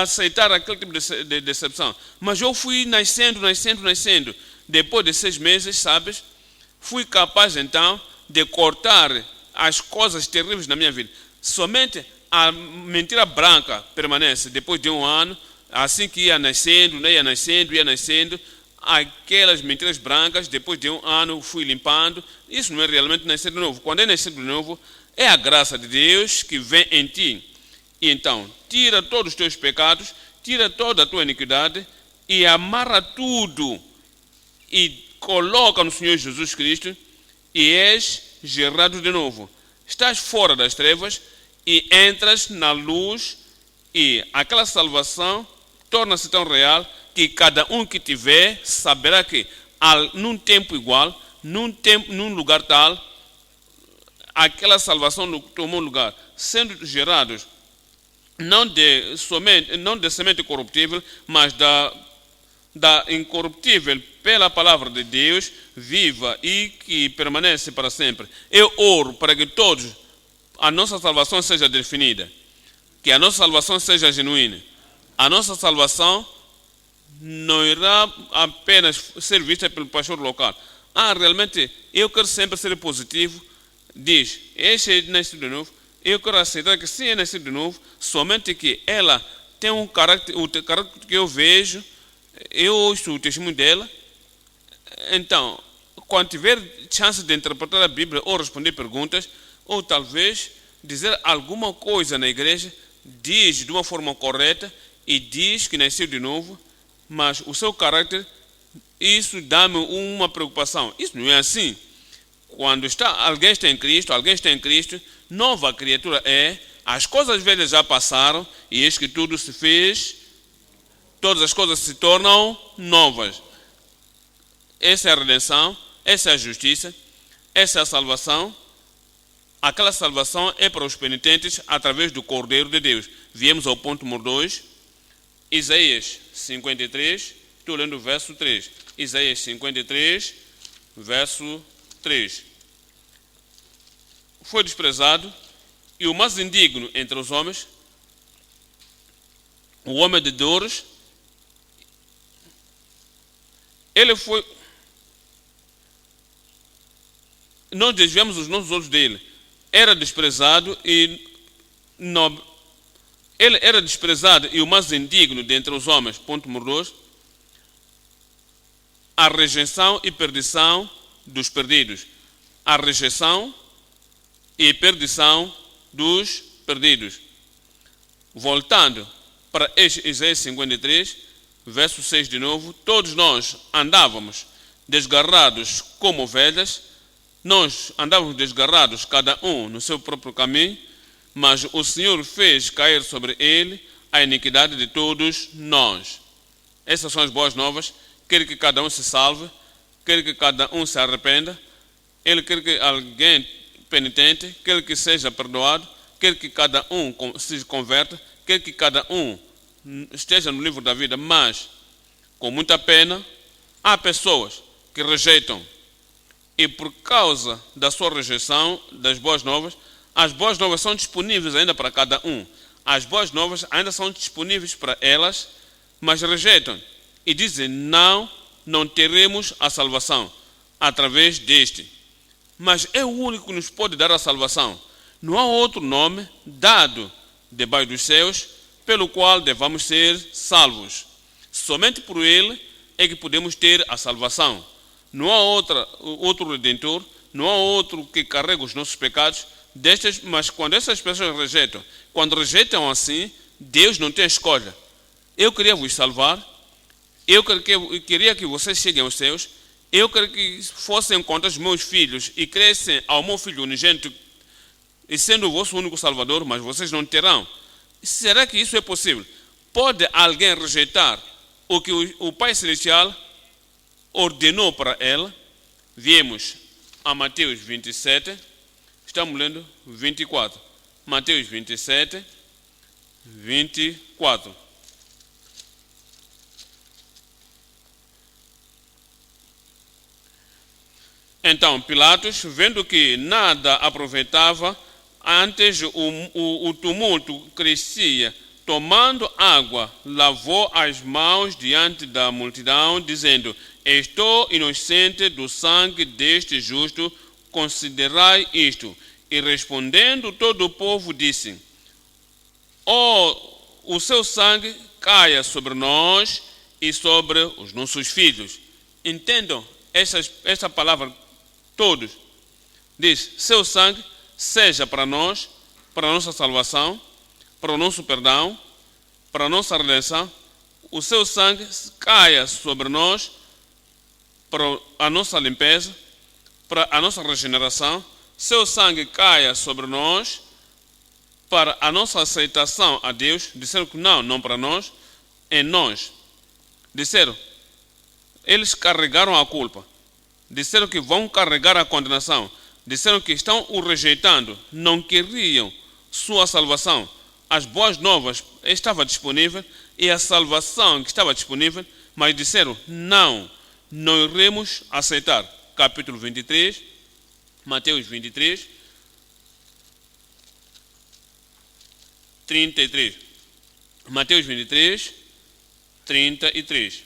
aceitar aquele tipo de decepção. Mas eu fui nascendo. Depois de 6 meses, sabes, fui capaz então de cortar as coisas terríveis na minha vida. Somente a mentira branca permanece depois de um ano, assim que ia nascendo, né, ia nascendo, aquelas mentiras brancas, depois de um ano, fui limpando. Isso não é realmente nascer de novo. Quando é nascer de novo, é a graça de Deus que vem em ti. E então, tira todos os teus pecados, tira toda a tua iniquidade e amarra tudo e coloca no Senhor Jesus Cristo e és gerado de novo. Estás fora das trevas e entras na luz e aquela salvação torna-se tão real que cada um que te vê saberá que num tempo igual, num lugar tal, aquela salvação tomou lugar, sendo gerados não de semente corruptível, mas da incorruptível pela palavra de Deus viva e que permanece para sempre. Eu oro para que todos a nossa salvação seja definida, que a nossa salvação seja genuína. A nossa salvação não irá apenas ser vista pelo pastor local. Realmente eu quero sempre ser positivo. Diz, este é nascido de novo. Eu quero aceitar que sim, é nascido de novo, somente que ela tem um caráter, o caráter que eu vejo, eu ouço o testemunho dela. Então, quando tiver chance de interpretar a Bíblia ou responder perguntas, ou talvez dizer alguma coisa na igreja, diz de uma forma correta e diz que nasceu de novo, mas o seu caráter, isso dá-me uma preocupação. Isso não é assim. Quando alguém está em Cristo, nova criatura é, as coisas velhas já passaram e eis que tudo se fez, todas as coisas se tornam novas. Essa é a redenção, essa é a justiça, essa é a salvação. Aquela salvação é para os penitentes através do Cordeiro de Deus. Viemos ao ponto número 2, Isaías 53, estou lendo o verso 3. Isaías 53, verso 3. Foi desprezado e o mais indigno entre os homens, o homem de dores, ele foi. Nós desviamos os nossos olhos dele. Era desprezado e ele era desprezado e o mais indigno dentre os homens. Ponto número 2. A rejeição e perdição dos perdidos. A rejeição e perdição dos perdidos. Voltando para Isaías 53, verso 6 de novo. Todos nós andávamos desgarrados como ovelhas. Nós andávamos desgarrados, cada um no seu próprio caminho, mas o Senhor fez cair sobre ele a iniquidade de todos nós. Essas são as boas novas. Quer que cada um se salve, quer que cada um se arrependa, ele quer que alguém penitente, quer que seja perdoado, quer que cada um se converta, quer que cada um esteja no livro da vida, mas, com muita pena, há pessoas que rejeitam. E por causa da sua rejeição das boas novas, as boas novas são disponíveis ainda para cada um. As boas novas ainda são disponíveis para elas, mas rejeitam. E dizem, não teremos a salvação através deste. Mas é o único que nos pode dar a salvação. Não há outro nome dado debaixo dos céus pelo qual devamos ser salvos. Somente por ele é que podemos ter a salvação. Não há outro redentor, não há outro que carrega os nossos pecados, mas quando essas pessoas rejeitam, quando rejeitam assim, Deus não tem escolha. Eu queria vos salvar, eu queria que vocês cheguem aos céus, eu queria que fossem contra os meus filhos e crescem ao meu filho unigênito, e sendo o vosso único salvador, mas vocês não terão. Será que isso é possível? Pode alguém rejeitar o que o Pai Celestial ordenou para ela? Viemos a Mateus 27, estamos lendo 24. Mateus 27, 24. Então Pilatos, vendo que nada aproveitava, antes o tumulto crescia, tomando água, lavou as mãos diante da multidão, dizendo: estou inocente do sangue deste justo, considerai isto. E respondendo todo o povo disse: o seu sangue caia sobre nós e sobre os nossos filhos. Entendam esta palavra todos. Diz: seu sangue seja para nós, para a nossa salvação, para o nosso perdão, para a nossa redenção. O seu sangue caia sobre nós para a nossa limpeza, para a nossa regeneração. Seu sangue caia sobre nós para a nossa aceitação a Deus. Disseram que não para nós, em nós. Disseram, eles carregaram a culpa. Disseram que vão carregar a condenação. Disseram que estão o rejeitando. Não queriam sua salvação. As boas novas estavam disponíveis e a salvação que estava disponível, mas disseram, não iremos aceitar. Capítulo 23, Mateus 23, 33. Mateus 23, 33.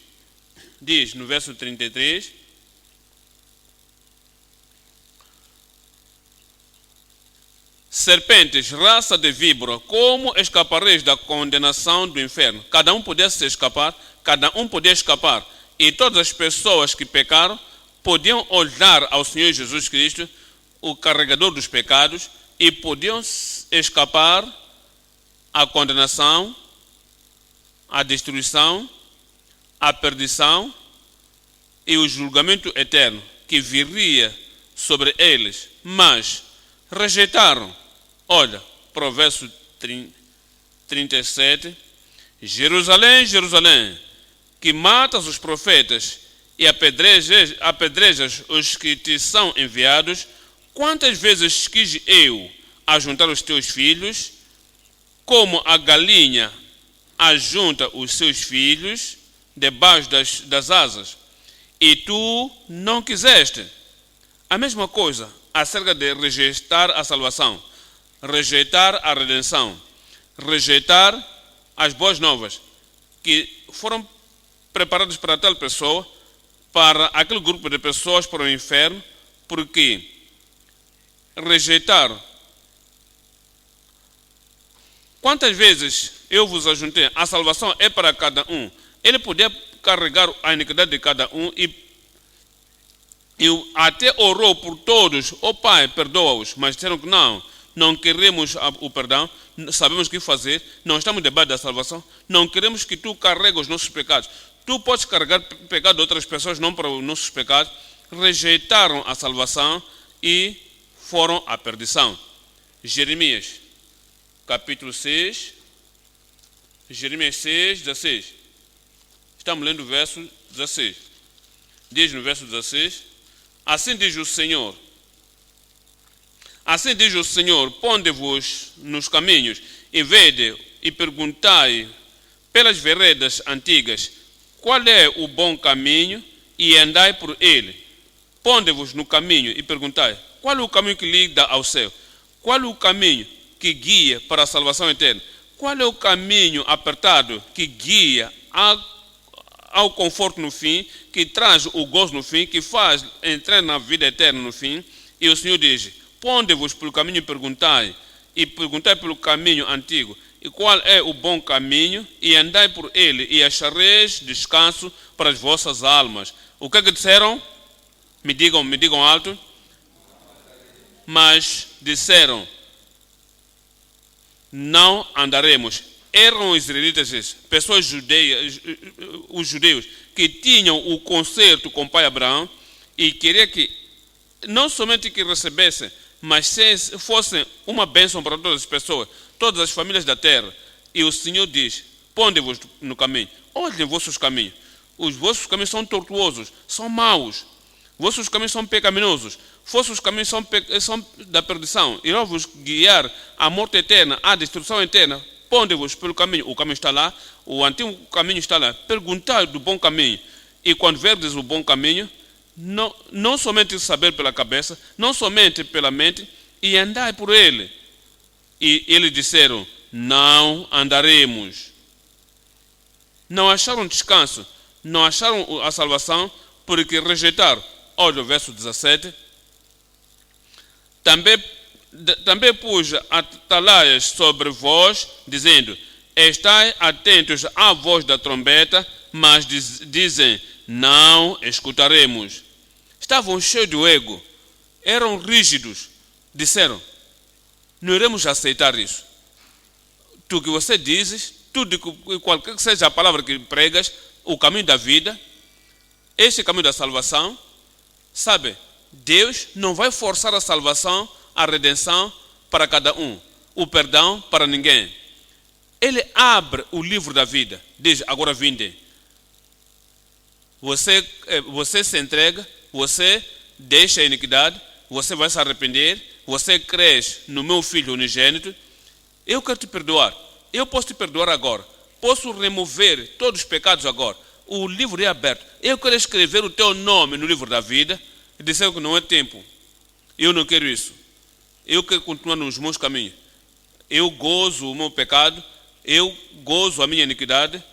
Diz no verso 33: serpentes, raça de víbora, como escapareis da condenação do inferno? Cada um pudesse escapar, cada um podia escapar. E todas as pessoas que pecaram podiam olhar ao Senhor Jesus Cristo, o carregador dos pecados, e podiam escapar à condenação, à destruição, à perdição e o julgamento eterno que viria sobre eles. Mas rejeitaram. Olha, para o verso 37. Jerusalém, Jerusalém, que matas os profetas e apedrejas os que te são enviados, quantas vezes quis eu ajuntar os teus filhos, como a galinha ajunta os seus filhos debaixo das asas, e tu não quiseste. A mesma coisa acerca de rejeitar a salvação, rejeitar a redenção, rejeitar as boas novas que foram preparadas para tal pessoa, para aquele grupo de pessoas, para o inferno, porque rejeitaram. Quantas vezes eu vos ajuntei? A salvação é para cada um. Ele podia carregar a iniquidade de cada um e até orou por todos. Pai, perdoa-os. Mas disseram que não queremos o perdão, sabemos o que fazer, não estamos debaixo da salvação, não queremos que tu carregues os nossos pecados. Tu podes carregar o pecado de outras pessoas, não para os nossos pecados. Rejeitaram a salvação e foram à perdição. Jeremias, capítulo 6, Jeremias 6, 16. Estamos lendo o verso 16. Diz no verso 16: assim diz o Senhor, ponde-vos nos caminhos e vede e perguntai pelas veredas antigas, qual é o bom caminho, e andai por ele. Ponde-vos no caminho e perguntai, qual é o caminho que liga ao céu? Qual é o caminho que guia para a salvação eterna? Qual é o caminho apertado que guia ao conforto no fim, que traz o gozo no fim, que faz entrar na vida eterna no fim? E o Senhor diz, ponde-vos pelo caminho e perguntai pelo caminho antigo, e qual é o bom caminho, e andai por ele, e achareis descanso para as vossas almas. O que disseram? Me digam alto. Mas disseram, não andaremos. Eram os israelitas, pessoas judeias, os judeus, que tinham o concerto com o pai Abraão e queria que não somente que recebessem, mas fossem uma bênção para todas as pessoas, todas as famílias da terra. E o Senhor diz, ponde-vos no caminho, olhem vossos caminhos. Os vossos caminhos são tortuosos, são maus. Vossos caminhos são pecaminosos. Vossos caminhos são da perdição. Irão vos guiar à morte eterna, à destruição eterna. Ponde-vos pelo caminho. O caminho está lá, o antigo caminho está lá. Perguntai do bom caminho. E quando verdes o bom caminho, não somente saber pela cabeça, não somente pela mente, e andai por ele. E eles disseram, não andaremos. Não acharam descanso, não acharam a salvação, porque rejeitaram. Olha o verso 17. Também Também pus atalaias sobre vós, dizendo: estai atentos à voz da trombeta, mas dizem: não escutaremos. Estavam cheios de ego, eram rígidos, disseram: não iremos aceitar isso. Tu que você dizes, tudo, qualquer que seja a palavra que pregas, o caminho da vida, este caminho da salvação, sabe, Deus não vai forçar a salvação, a redenção para cada um, o perdão para ninguém. Ele abre o livro da vida, diz: agora vinde. Você se entrega, você deixa a iniquidade, você vai se arrepender, você crê no meu Filho unigênito, eu quero te perdoar. Eu posso te perdoar agora. Posso remover todos os pecados agora. O livro é aberto. Eu quero escrever o teu nome no livro da vida. E disseram que não é tempo. Eu não quero isso. Eu quero continuar nos meus caminhos. Eu gozo o meu pecado. Eu gozo a minha iniquidade.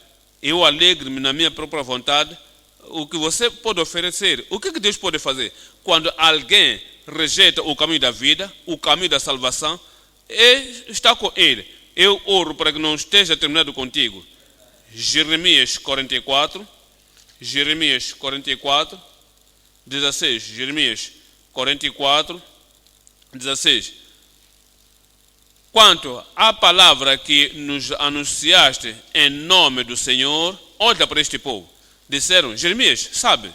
Eu alegro-me na minha própria vontade. O que você pode oferecer? O que Deus pode fazer? Quando alguém rejeita o caminho da vida, o caminho da salvação, está com ele. Eu oro para que não esteja terminado contigo. Jeremias 44, 16. Jeremias 44, 16. Quanto à palavra que nos anunciaste em nome do Senhor, olha para este povo. Disseram: Jeremias, sabe,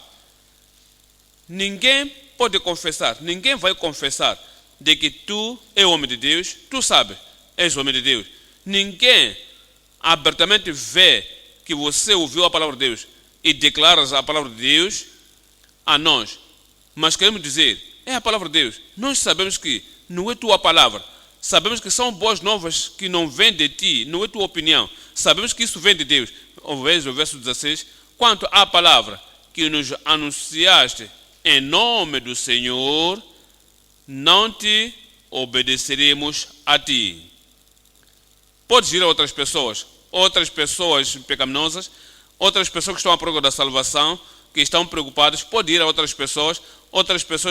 ninguém pode confessar, ninguém vai confessar de que tu és homem de Deus, tu sabes, és homem de Deus. Ninguém abertamente vê que você ouviu a palavra de Deus e declaras a palavra de Deus a nós. Mas queremos dizer, é a palavra de Deus. Nós sabemos que não é tua palavra. Sabemos que são boas novas que não vêm de ti, não é tua opinião. Sabemos que isso vem de Deus. Veja o verso 16. Quanto à palavra que nos anunciaste em nome do Senhor, não te obedeceremos a ti. Podes ir a outras pessoas pecaminosas, outras pessoas que estão à procura da salvação, que estão preocupadas, pode ir a outras pessoas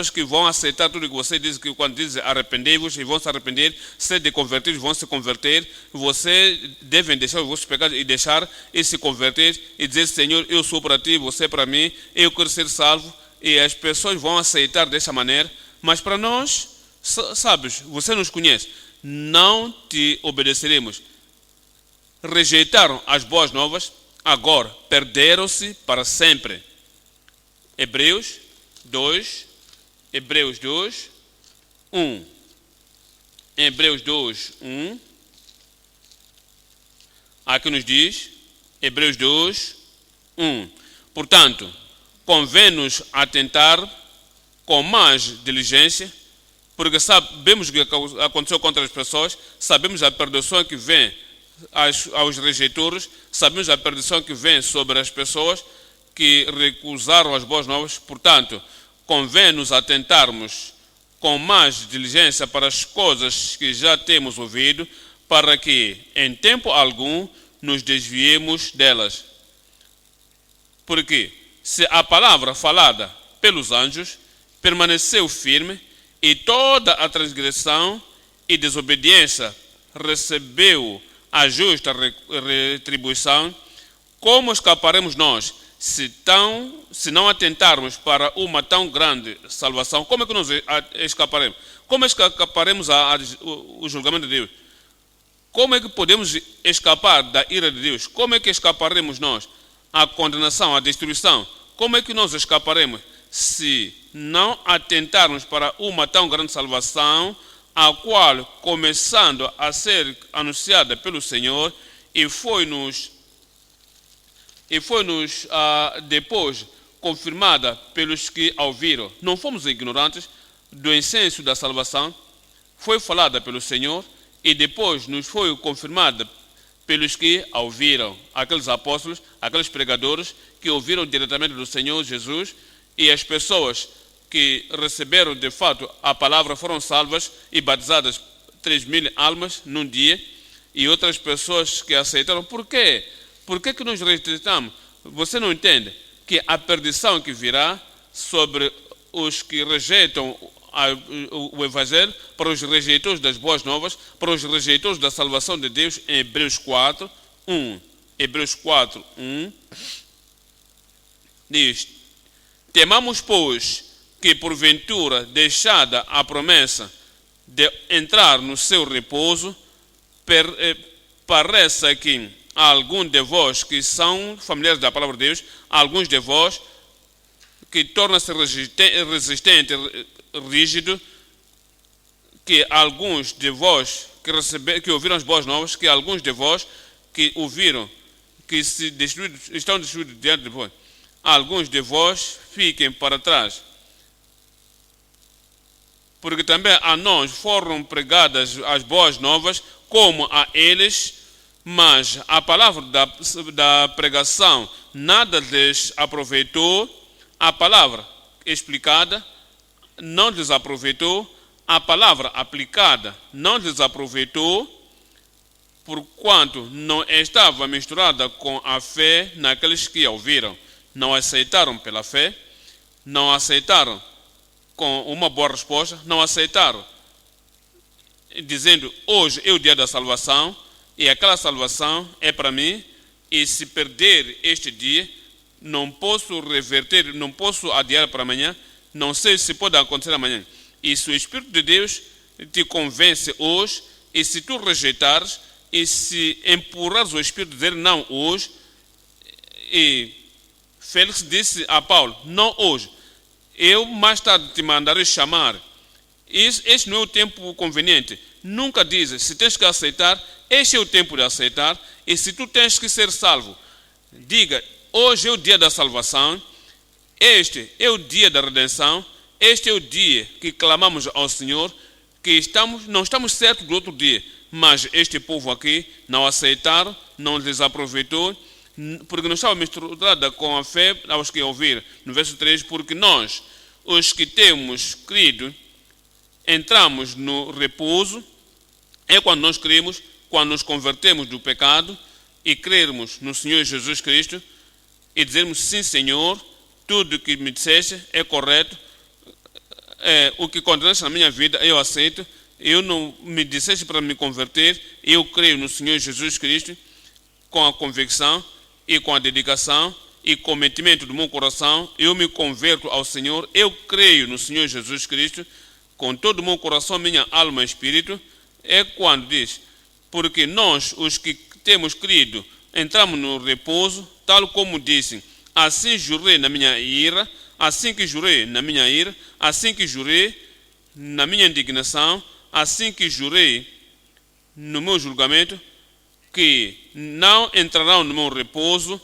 que vão aceitar tudo o que você diz, que quando diz arrependei-vos e vão se arrepender, ser de convertidos vão se converter, você devem deixar os vossos pecados e deixar e se converter e dizer: Senhor, eu sou para ti, você é para mim, eu quero ser salvo, e as pessoas vão aceitar dessa maneira. Mas para nós, sabes, você nos conhece, não te obedeceremos. Rejeitaram as boas novas, agora perderam-se para sempre. Hebreus 2, 1. Hebreus 2, 1. Aqui nos diz, Hebreus 2, 1. Portanto, convém-nos atentar com mais diligência, porque sabemos o que aconteceu contra as pessoas, sabemos a perdição que vem aos rejeitores, sabemos a perdição que vem sobre as pessoas que recusaram as boas novas. Portanto, convém nos atentarmos com mais diligência para as coisas que já temos ouvido, para que, em tempo algum, nos desviemos delas. Porque, se a palavra falada pelos anjos permaneceu firme, e toda a transgressão e desobediência recebeu a justa retribuição, como escaparemos nós, se não atentarmos para uma tão grande salvação? Como é que nós escaparemos? Como é que escaparemos ao julgamento de Deus? Como é que podemos escapar da ira de Deus? Como é que escaparemos nós à condenação, à destruição? Como é que nós escaparemos se não atentarmos para uma tão grande salvação, a qual, começando a ser anunciada pelo Senhor, e foi-nos depois confirmada pelos que a ouviram? Não fomos ignorantes do essêncio da salvação, foi falada pelo Senhor e depois nos foi confirmada pelos que a ouviram, aqueles apóstolos, aqueles pregadores que ouviram diretamente do Senhor Jesus, e as pessoas que receberam de fato a palavra foram salvas e batizadas 3.000 almas num dia, e outras pessoas que aceitaram. Por quê? Por que nós rejeitamos? Você não entende que a perdição que virá sobre os que rejeitam o Evangelho, para os rejeitores das boas novas, para os rejeitores da salvação de Deus, em Hebreus 4, 1. Hebreus 4, 1 diz: temamos, pois, que porventura, deixada a promessa de entrar no seu repouso, pareça que algum de vós que são familiares da palavra de Deus, alguns de vós que torna-se resistente, rígido, que alguns de vós que ouviram as boas novas, que alguns de vós que ouviram, que estão destruídos diante de vós, alguns de vós fiquem para trás. Porque também a nós foram pregadas as boas novas, como a eles, mas a palavra da pregação nada lhes aproveitou, a palavra explicada não lhes aproveitou, a palavra aplicada não lhes aproveitou, porquanto não estava misturada com a fé naqueles que a ouviram. Não aceitaram pela fé, não aceitaram com uma boa resposta, não aceitaram dizendo: hoje é o dia da salvação e aquela salvação é para mim, e se perder este dia não posso reverter, não posso adiar para amanhã, não sei se pode acontecer amanhã. E se o Espírito de Deus te convence hoje, e se tu rejeitares, e se empurrares o Espírito de dizer não hoje, e Félix disse a Paulo: não hoje, eu mais tarde te mandarei chamar. Este não é o tempo conveniente. Nunca diz: se tens que aceitar, este é o tempo de aceitar, e se tu tens que ser salvo, diga: hoje é o dia da salvação, este é o dia da redenção, este é o dia que clamamos ao Senhor, que não estamos certos do outro dia, mas este povo aqui não aceitaram, não lhes aproveitou, porque não estava misturada com a fé aos que ouviram. No verso 3, porque nós, os que temos crido, entramos no repouso, é quando nós cremos, quando nos convertemos do pecado e crermos no Senhor Jesus Cristo e dizermos: sim, Senhor, tudo o que me disseste é correto, o que condenaste na minha vida eu aceito, eu não me disseste para me converter, eu creio no Senhor Jesus Cristo, com a convicção e com a dedicação e com o metimento do meu coração, eu me converto ao Senhor, eu creio no Senhor Jesus Cristo, com todo o meu coração, minha alma e espírito. É quando diz: porque nós, os que temos crido, entramos no repouso, tal como disse: assim jurei na minha ira, assim que jurei na minha ira, assim que jurei na minha indignação, assim que jurei no meu julgamento, que não entrarão no meu repouso,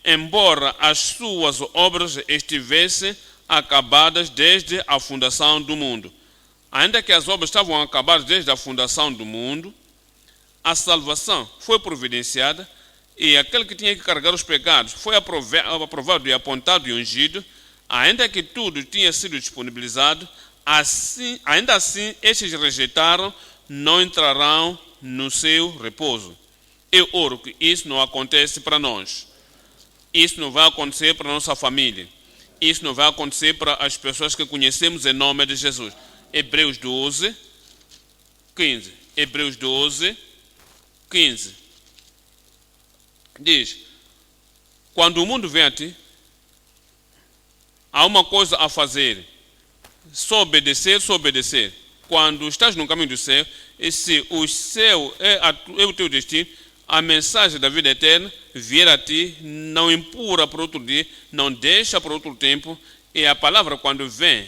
embora as suas obras estivessem acabadas desde a fundação do mundo. Ainda que as obras estavam acabadas desde a fundação do mundo, a salvação foi providenciada, e aquele que tinha que carregar os pecados foi aprovado e apontado e ungido. Ainda que tudo tinha sido disponibilizado, ainda assim estes rejeitaram, não entrarão no seu repouso. Eu oro que isso não acontece para nós. Isso não vai acontecer para a nossa família. Isso não vai acontecer para as pessoas que conhecemos em nome de Jesus. Hebreus 12, 15. Hebreus 12, 15. Diz: quando o mundo vem a ti, há uma coisa a fazer: só obedecer, só obedecer. Quando estás no caminho do céu, e se o céu é o teu destino, a mensagem da vida eterna vier a ti, não empurra para outro dia, não deixa para outro tempo, e a palavra quando vem,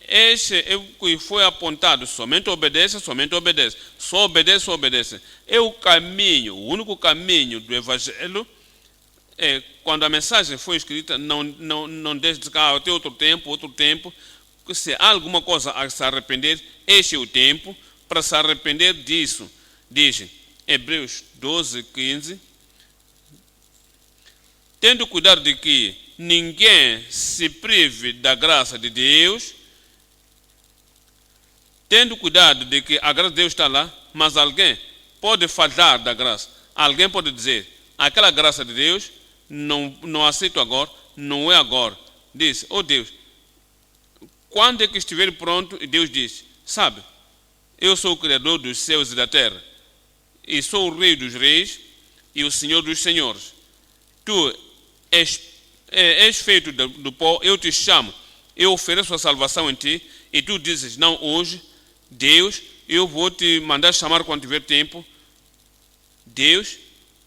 este é o que foi apontado: somente obedece, somente obedece, só obedece, só obedece. É o caminho, o único caminho do Evangelho. Quando a mensagem foi escrita, não deixe de ficar até outro tempo. Se há alguma coisa a se arrepender, este é o tempo para se arrepender disso. Diz Hebreus 12, 15: tendo cuidado de que ninguém se prive da graça de Deus, tendo cuidado de que a graça de Deus está lá, mas alguém pode faltar da graça. Alguém pode dizer: aquela graça de Deus não aceito agora, não é agora. Diz: oh Deus, quando é que estiver pronto, Deus disse, sabe, eu sou o Criador dos céus e da terra, e sou o Rei dos reis e o Senhor dos senhores. Tu és feito do pó, eu te chamo, eu ofereço a salvação em ti, e tu dizes, não hoje, Deus, eu vou te mandar chamar quando tiver tempo. Deus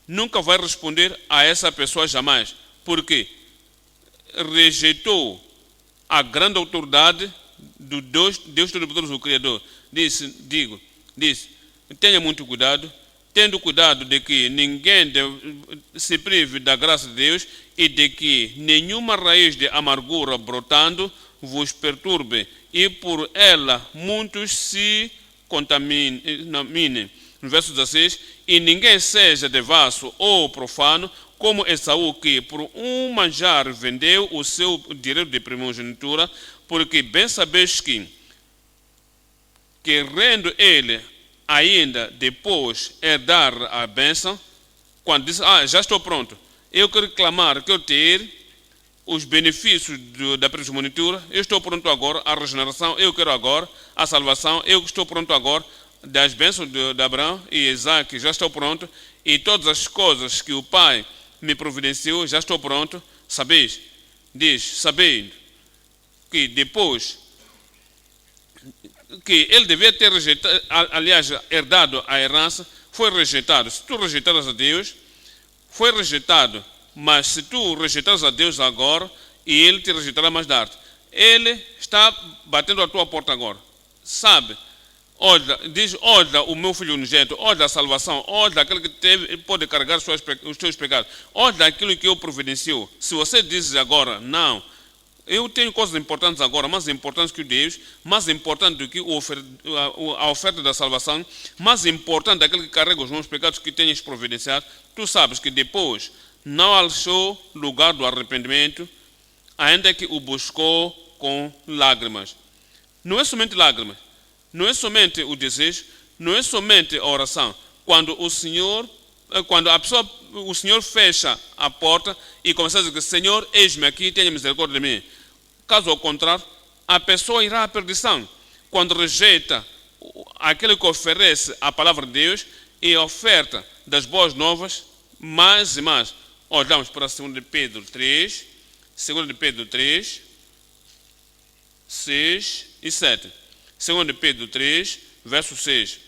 nunca vai responder a essa pessoa jamais, porque rejeitou a grande autoridade do Deus Todo-Poderoso, o Criador. Disse, tenha muito cuidado, tendo cuidado de que ninguém se prive da graça de Deus e de que nenhuma raiz de amargura brotando vos perturbe e por ela muitos se contaminem. No verso 16, e ninguém seja devasso ou profano como Esaú, que por um manjar vendeu o seu direito de primogenitura, porque bem sabeis que querendo ele ainda depois herdar a bênção, quando diz, já estou pronto, eu quero clamar, quero ter os benefícios da primogenitura, eu estou pronto agora, a regeneração, eu quero agora, a salvação, eu estou pronto agora, das bênçãos de Abraão e Isaac, já estou pronto, e todas as coisas que o Pai me providenciou, já estou pronto, sabeis, sabendo que depois que ele devia ter rejeitado, aliás, herdado a herança, foi rejeitado. Se tu rejeitares a Deus, foi rejeitado, mas se tu rejeitares a Deus agora, e ele te rejeitará mais tarde. Ele está batendo a tua porta agora, sabe? Olha o meu filho unigênito, olha a salvação, olha aquele que pode carregar os teus pecados, olha aquilo que eu providencio. Se você diz agora, não, eu tenho coisas importantes agora, mais importantes que Deus, mais importante do que a oferta da salvação, mais importante daquele que carrega os meus pecados que tens providenciado, tu sabes que depois não achou lugar do arrependimento, ainda que o buscou com lágrimas. Não é somente lágrimas, não é somente o desejo, não é somente a oração. Quando o Senhor fecha a porta e começa a dizer, Senhor, eis-me aqui, tenha misericórdia de mim. Caso ao contrário, a pessoa irá à perdição. Quando rejeita aquele que oferece a palavra de Deus e a oferta das boas novas, mais e mais. Olhamos para 2 de Pedro 3, 2 de Pedro 3, 6 e 7. 2 de Pedro 3, verso 6.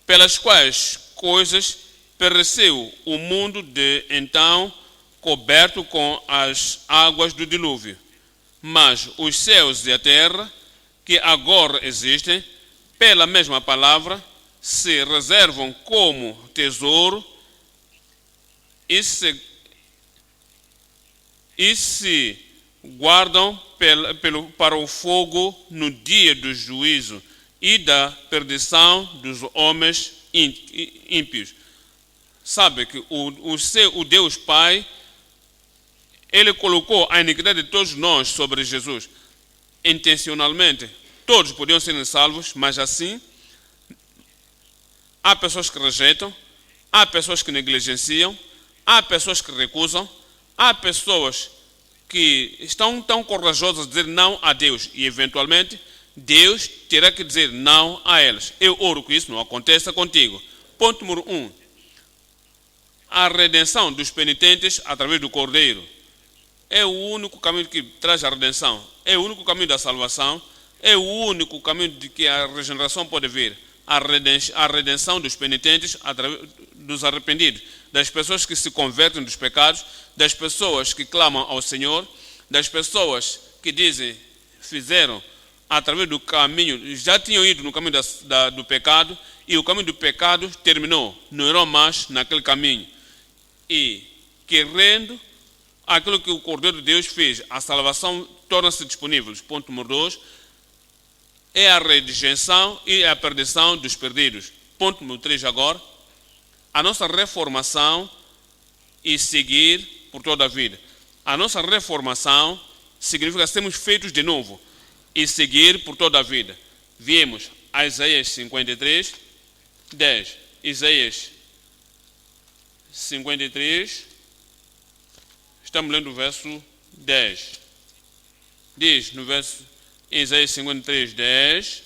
Pelas quais coisas pereceu o mundo de então coberto com as águas do dilúvio. Mas os céus e a terra, que agora existem, pela mesma palavra, se reservam como tesouro e se guardam para o fogo no dia do juízo e da perdição dos homens ímpios. Sabe que o Deus Pai, Ele colocou a iniquidade de todos nós sobre Jesus. Intencionalmente, todos podiam ser salvos, mas assim, há pessoas que rejeitam, há pessoas que negligenciam, há pessoas que recusam, há pessoas que estão tão corajosas a dizer não a Deus e, eventualmente, Deus terá que dizer não a elas. Eu oro que isso não aconteça contigo. Ponto número 1. A redenção dos penitentes através do Cordeiro é o único caminho que traz a redenção. É o único caminho da salvação. É o único caminho de que a regeneração pode vir. A redenção dos penitentes através dos arrependidos, das pessoas que se convertem dos pecados, das pessoas que clamam ao Senhor, das pessoas que dizem, fizeram através do caminho, já tinham ido no caminho do pecado, e o caminho do pecado terminou, não irão mais naquele caminho. E querendo aquilo que o Cordeiro de Deus fez, a salvação torna-se disponível. Ponto número 2, é a redenção e a perdição dos perdidos. Ponto número 3 agora, a nossa reformação e seguir por toda a vida. A nossa reformação significa sermos feitos de novo e seguir por toda a vida. Viemos a Isaías 53, 10. Isaías 53, estamos lendo o verso 10. Diz no verso em Isaías 53, 10: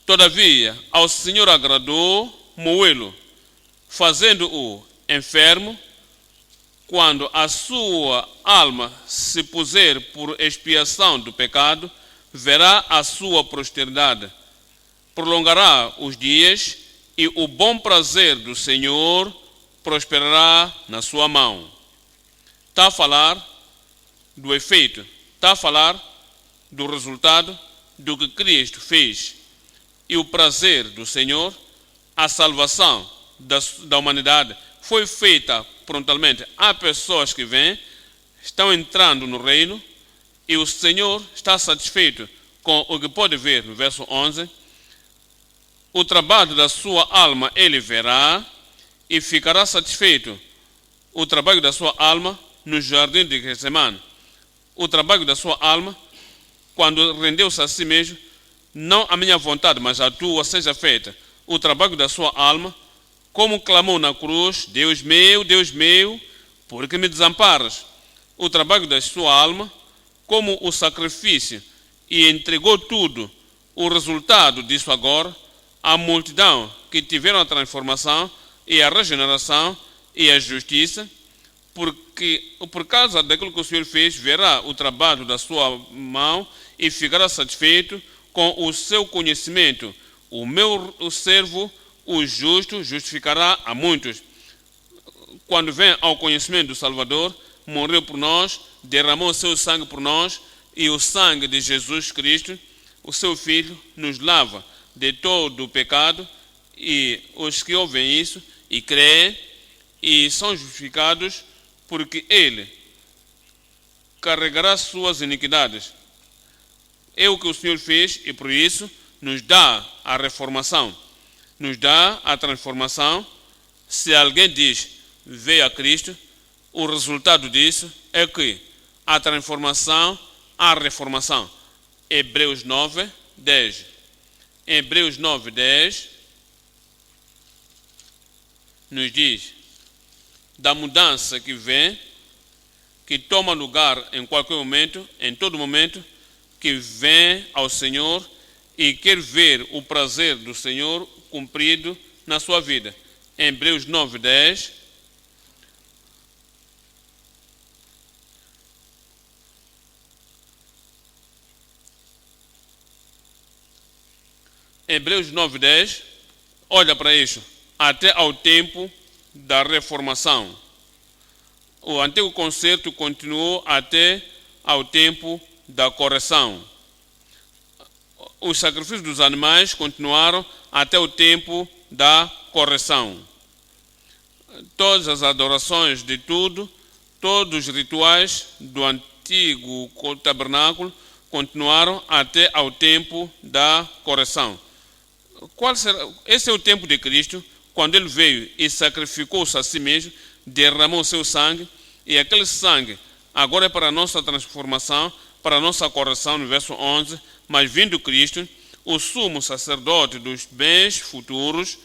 Todavia, ao Senhor agradou moê-lo, fazendo-o enfermo. Quando a sua alma se puser por expiação do pecado, verá a sua posteridade. Prolongará os dias e o bom prazer do Senhor prosperará na sua mão. Está a falar do efeito, está a falar do resultado do que Cristo fez. E o prazer do Senhor, a salvação da humanidade, foi feita prontamente. Há pessoas que vêm, estão entrando no reino, e o Senhor está satisfeito com o que pode ver no verso 11. O trabalho da sua alma ele verá e ficará satisfeito. O trabalho da sua alma no jardim de Getsemane. O trabalho da sua alma, quando rendeu-se a si mesmo, não a minha vontade, mas a tua seja feita. O trabalho da sua alma, como clamou na cruz: Deus meu, por que me desamparas? O trabalho da sua alma, como o sacrifício, e entregou tudo. O resultado disso agora, a multidão que tiveram a transformação e a regeneração e a justiça, porque por causa daquilo que o Senhor fez, verá o trabalho da sua mão e ficará satisfeito com o seu conhecimento. O servo, o justo, justificará a muitos. Quando vem ao conhecimento do Salvador, morreu por nós, derramou seu sangue por nós, e o sangue de Jesus Cristo, o seu Filho, nos lava de todo o pecado, e os que ouvem isso e creem e são justificados, porque Ele carregará suas iniquidades. É o que o Senhor fez, e por isso nos dá a reformação, nos dá a transformação. Se alguém diz veio a Cristo, o resultado disso é que a transformação, a reformação. Hebreus 9, 10. Hebreus 9, 10 nos diz da mudança que vem, que toma lugar em qualquer momento, em todo momento, que vem ao Senhor e quer ver o prazer do Senhor cumprido na sua vida. Hebreus 9, 10. Hebreus 9, 10. Olha para isso. Até ao tempo da reformação. O antigo concerto continuou até ao tempo da correção. Os sacrifícios dos animais continuaram até o tempo da correção. Todas as adorações de tudo, todos os rituais do antigo tabernáculo continuaram até ao tempo da correção. Qual será? Esse é o tempo de Cristo, quando Ele veio e sacrificou-se a si mesmo, derramou seu sangue, e aquele sangue agora é para a nossa transformação, para a nossa correção, no verso 11. Mas vindo Cristo, o sumo sacerdote dos bens futuros,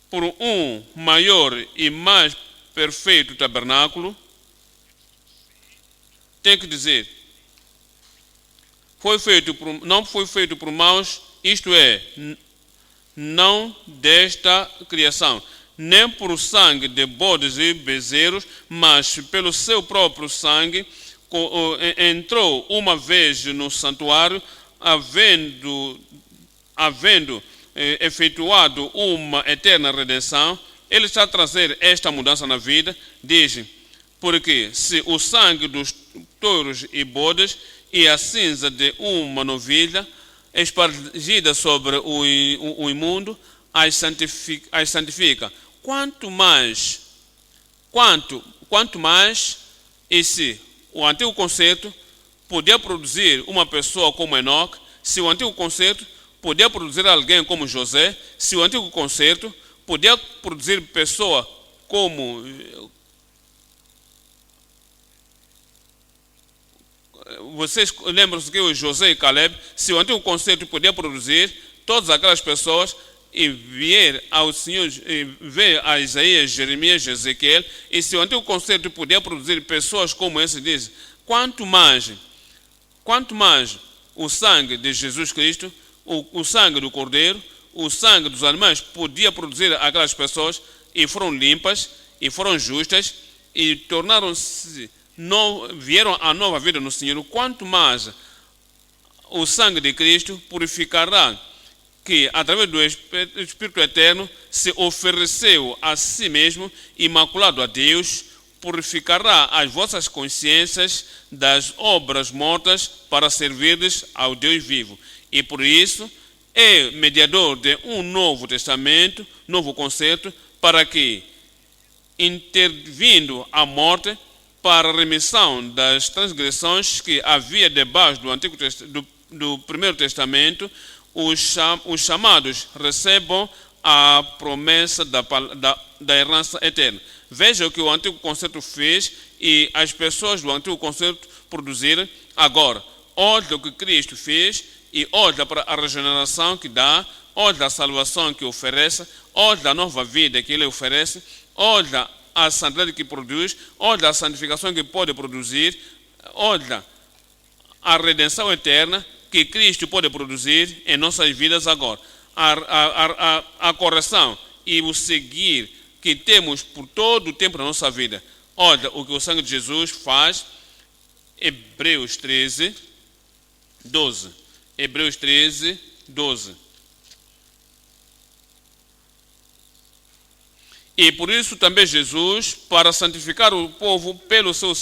por um maior e mais perfeito tabernáculo, tem que dizer, não foi feito por mãos, isto é, não desta criação, nem por sangue de bodes e bezerros, mas pelo seu próprio sangue, entrou uma vez no santuário, havendo efetuado uma eterna redenção. Ele está a trazer esta mudança na vida. Diz, porque se o sangue dos touros e bodes e a cinza de uma novilha espargida sobre o imundo as santifica, quanto mais esse o antigo conceito podia produzir uma pessoa como Enoque, se o antigo conceito podia produzir alguém como José, se o antigo conceito podia produzir pessoa como vocês lembram-se que o José e Caleb, se o antigo conceito podia produzir todas aquelas pessoas, e vier ao Senhor, e ver a Isaías, Jeremias, Ezequiel, e se o Antigo Concerto podia produzir pessoas como esse, diz, quanto mais o sangue de Jesus Cristo, o sangue do Cordeiro, o sangue dos animais podia produzir aquelas pessoas, e foram limpas, e foram justas, e tornaram-se, vieram a nova vida no Senhor. Quanto mais o sangue de Cristo purificará, que através do Espírito Eterno se ofereceu a si mesmo, imaculado a Deus, purificará as vossas consciências das obras mortas para servirdes ao Deus vivo. E por isso é mediador de um novo testamento, novo concerto, para que, intervindo a morte para a remissão das transgressões que havia debaixo do Primeiro Testamento, os chamados recebam a promessa da herança eterna. Veja o que o Antigo Concerto fez e as pessoas do Antigo Concerto produziram. Agora, olha o que Cristo fez e olha para a regeneração que dá, olha a salvação que oferece, olha a nova vida que Ele oferece, olha a santidade que produz, olha a santificação que pode produzir, olha a redenção eterna que Cristo pode produzir em nossas vidas agora. A correção e o seguir que temos por todo o tempo da nossa vida. Olha o que o sangue de Jesus faz. Hebreus 13, 12. Hebreus 13, 12. E por isso também Jesus, para santificar o povo pelo seu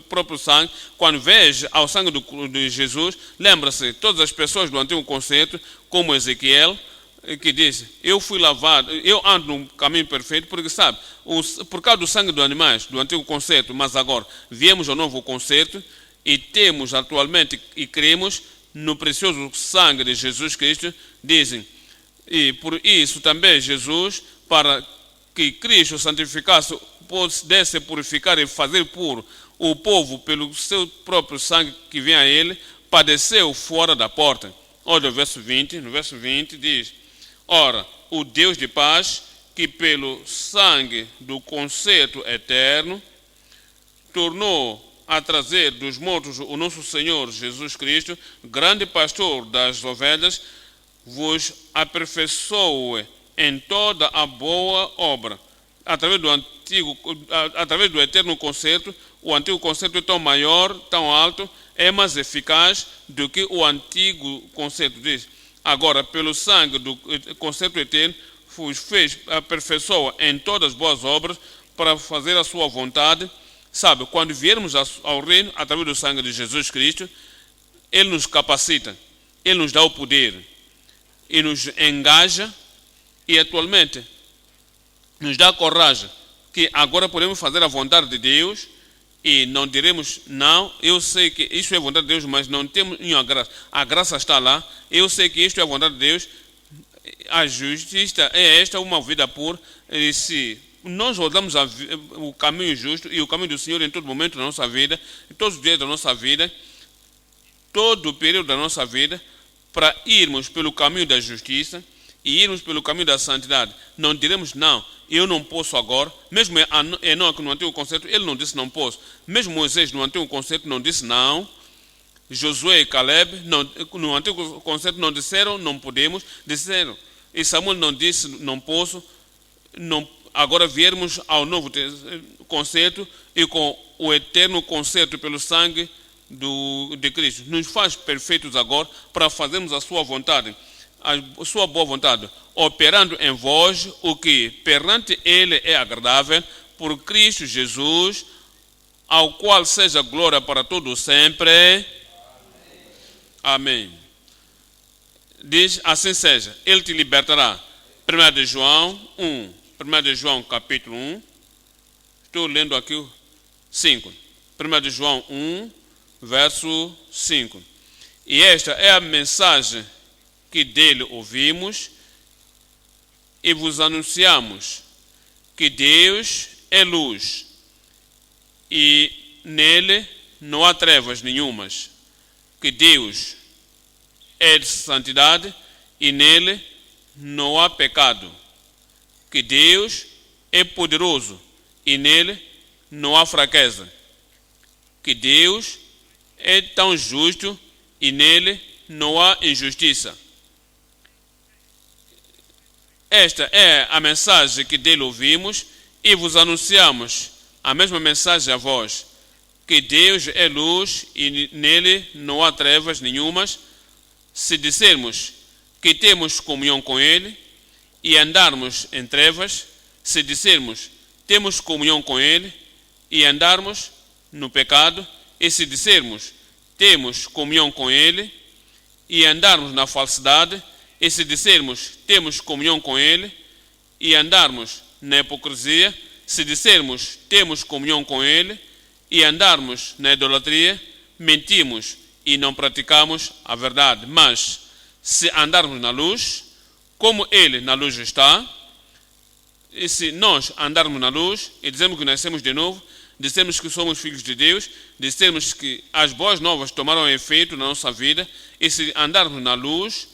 próprio sangue, quando veja ao sangue de Jesus, lembra-se todas as pessoas do Antigo Concerto, como Ezequiel, que diz, eu fui lavado, eu ando no caminho perfeito, porque sabe, por causa do sangue dos animais, do Antigo Concerto, mas agora viemos ao Novo Concerto e temos atualmente e cremos no precioso sangue de Jesus Cristo, dizem, e por isso também Jesus, para que Cristo santificasse, pudesse purificar e fazer puro o povo pelo seu próprio sangue que vem a ele, padeceu fora da porta. Olha o verso 20, no verso 20 diz, ora, o Deus de paz, que pelo sangue do concerto eterno, tornou a trazer dos mortos o nosso Senhor Jesus Cristo, grande pastor das ovelhas, vos aperfeiçoe em toda a boa obra. Através do eterno concerto, o Antigo Concerto é tão maior, tão alto, é mais eficaz do que o Antigo Concerto diz. Agora, pelo sangue do concerto eterno, vos fez aperfeiçoa em todas as boas obras para fazer a sua vontade. Sabe, quando viermos ao reino, através do sangue de Jesus Cristo, Ele nos capacita, Ele nos dá o poder e nos engaja e atualmente nos dá coragem que agora podemos fazer a vontade de Deus e não diremos, não, eu sei que isso é a vontade de Deus, mas não temos nenhuma graça. A graça está lá, eu sei que isto é a vontade de Deus, a justiça é esta, uma vida pura, e se nós rodamos o caminho justo e o caminho do Senhor em todo momento da nossa vida, em todos os dias da nossa vida, todo o período da nossa vida, para irmos pelo caminho da justiça e irmos pelo caminho da santidade, não diremos não, eu não posso agora. Mesmo Enoque no Antigo Concerto, ele não disse não posso. Mesmo Moisés no Antigo Concerto não disse não. Josué e Caleb no Antigo Concerto não disseram não podemos, disseram. E Samuel não disse não posso. Não, agora viermos ao Novo Concerto e com o eterno concerto pelo sangue de Cristo. Nos faz perfeitos agora para fazermos a sua vontade, a sua boa vontade, operando em vós o que perante Ele é agradável, por Cristo Jesus, ao qual seja glória para todos sempre. Amém. Diz, assim seja, Ele te libertará. 1 de João 1, 1 de João capítulo 1, estou lendo aqui o 5. 1 de João 1, verso 5. E esta é a mensagem que dele ouvimos e vos anunciamos, que Deus é luz e nele não há trevas nenhumas, que Deus é de santidade e nele não há pecado, que Deus é poderoso e nele não há fraqueza, que Deus é tão justo e nele não há injustiça. Esta é a mensagem que dele ouvimos e vos anunciamos, a mesma mensagem a vós, que Deus é luz e nele não há trevas nenhumas. Se dissermos que temos comunhão com ele e andarmos em trevas, se dissermos temos comunhão com ele e andarmos no pecado, e se dissermos temos comunhão com ele e andarmos na falsidade, e se dissermos temos comunhão com ele e andarmos na hipocrisia, se dissermos temos comunhão com ele e andarmos na idolatria, mentimos e não praticamos a verdade. Mas se andarmos na luz, como ele na luz está, e se nós andarmos na luz e dizemos que nascemos de novo, dizemos que somos filhos de Deus, dizemos que as boas novas tomaram efeito na nossa vida, e se andarmos na luz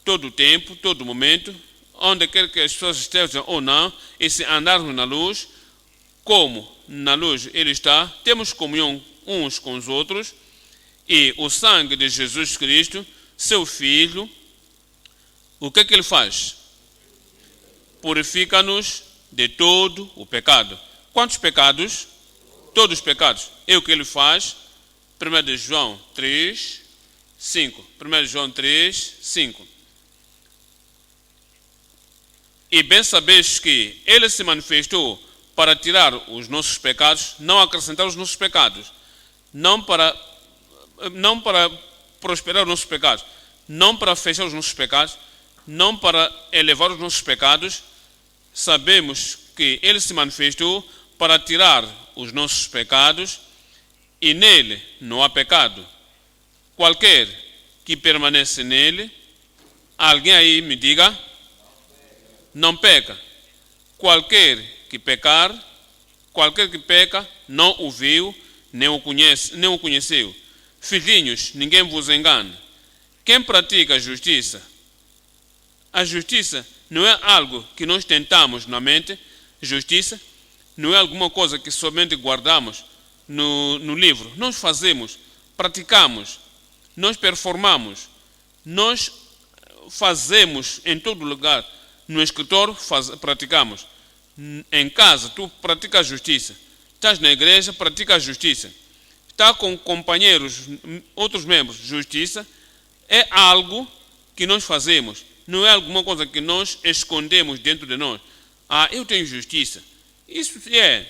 todo o tempo, todo momento, onde quer que as pessoas estejam ou não, e se andarmos na luz, como na luz ele está, temos comunhão uns com os outros, e o sangue de Jesus Cristo, seu Filho, o que ele faz? Purifica-nos de todo o pecado. Quantos pecados? Todos os pecados. É o que ele faz. 1 João 3, 5. 1 João 3, 5. E bem sabeis que ele se manifestou para tirar os nossos pecados, não acrescentar os nossos pecados, não para prosperar os nossos pecados, não para fechar os nossos pecados, não para elevar os nossos pecados. Sabemos que ele se manifestou para tirar os nossos pecados e nele não há pecado. Qualquer que permanece nele, alguém aí me diga, não peca. Qualquer que pecar, qualquer que peca, não o viu, nem o conheceu. Filhinhos, ninguém vos engane. Quem pratica a justiça não é algo que nós tentamos na mente. Justiça não é alguma coisa que somente guardamos no livro. Nós fazemos, praticamos, nós performamos, nós fazemos em todo lugar. No escritório praticamos. Em casa, tu praticas a justiça. Estás na igreja, pratica a justiça. Está com companheiros, outros membros, justiça. É algo que nós fazemos. Não é alguma coisa que nós escondemos dentro de nós. Ah, eu tenho justiça. Isso é.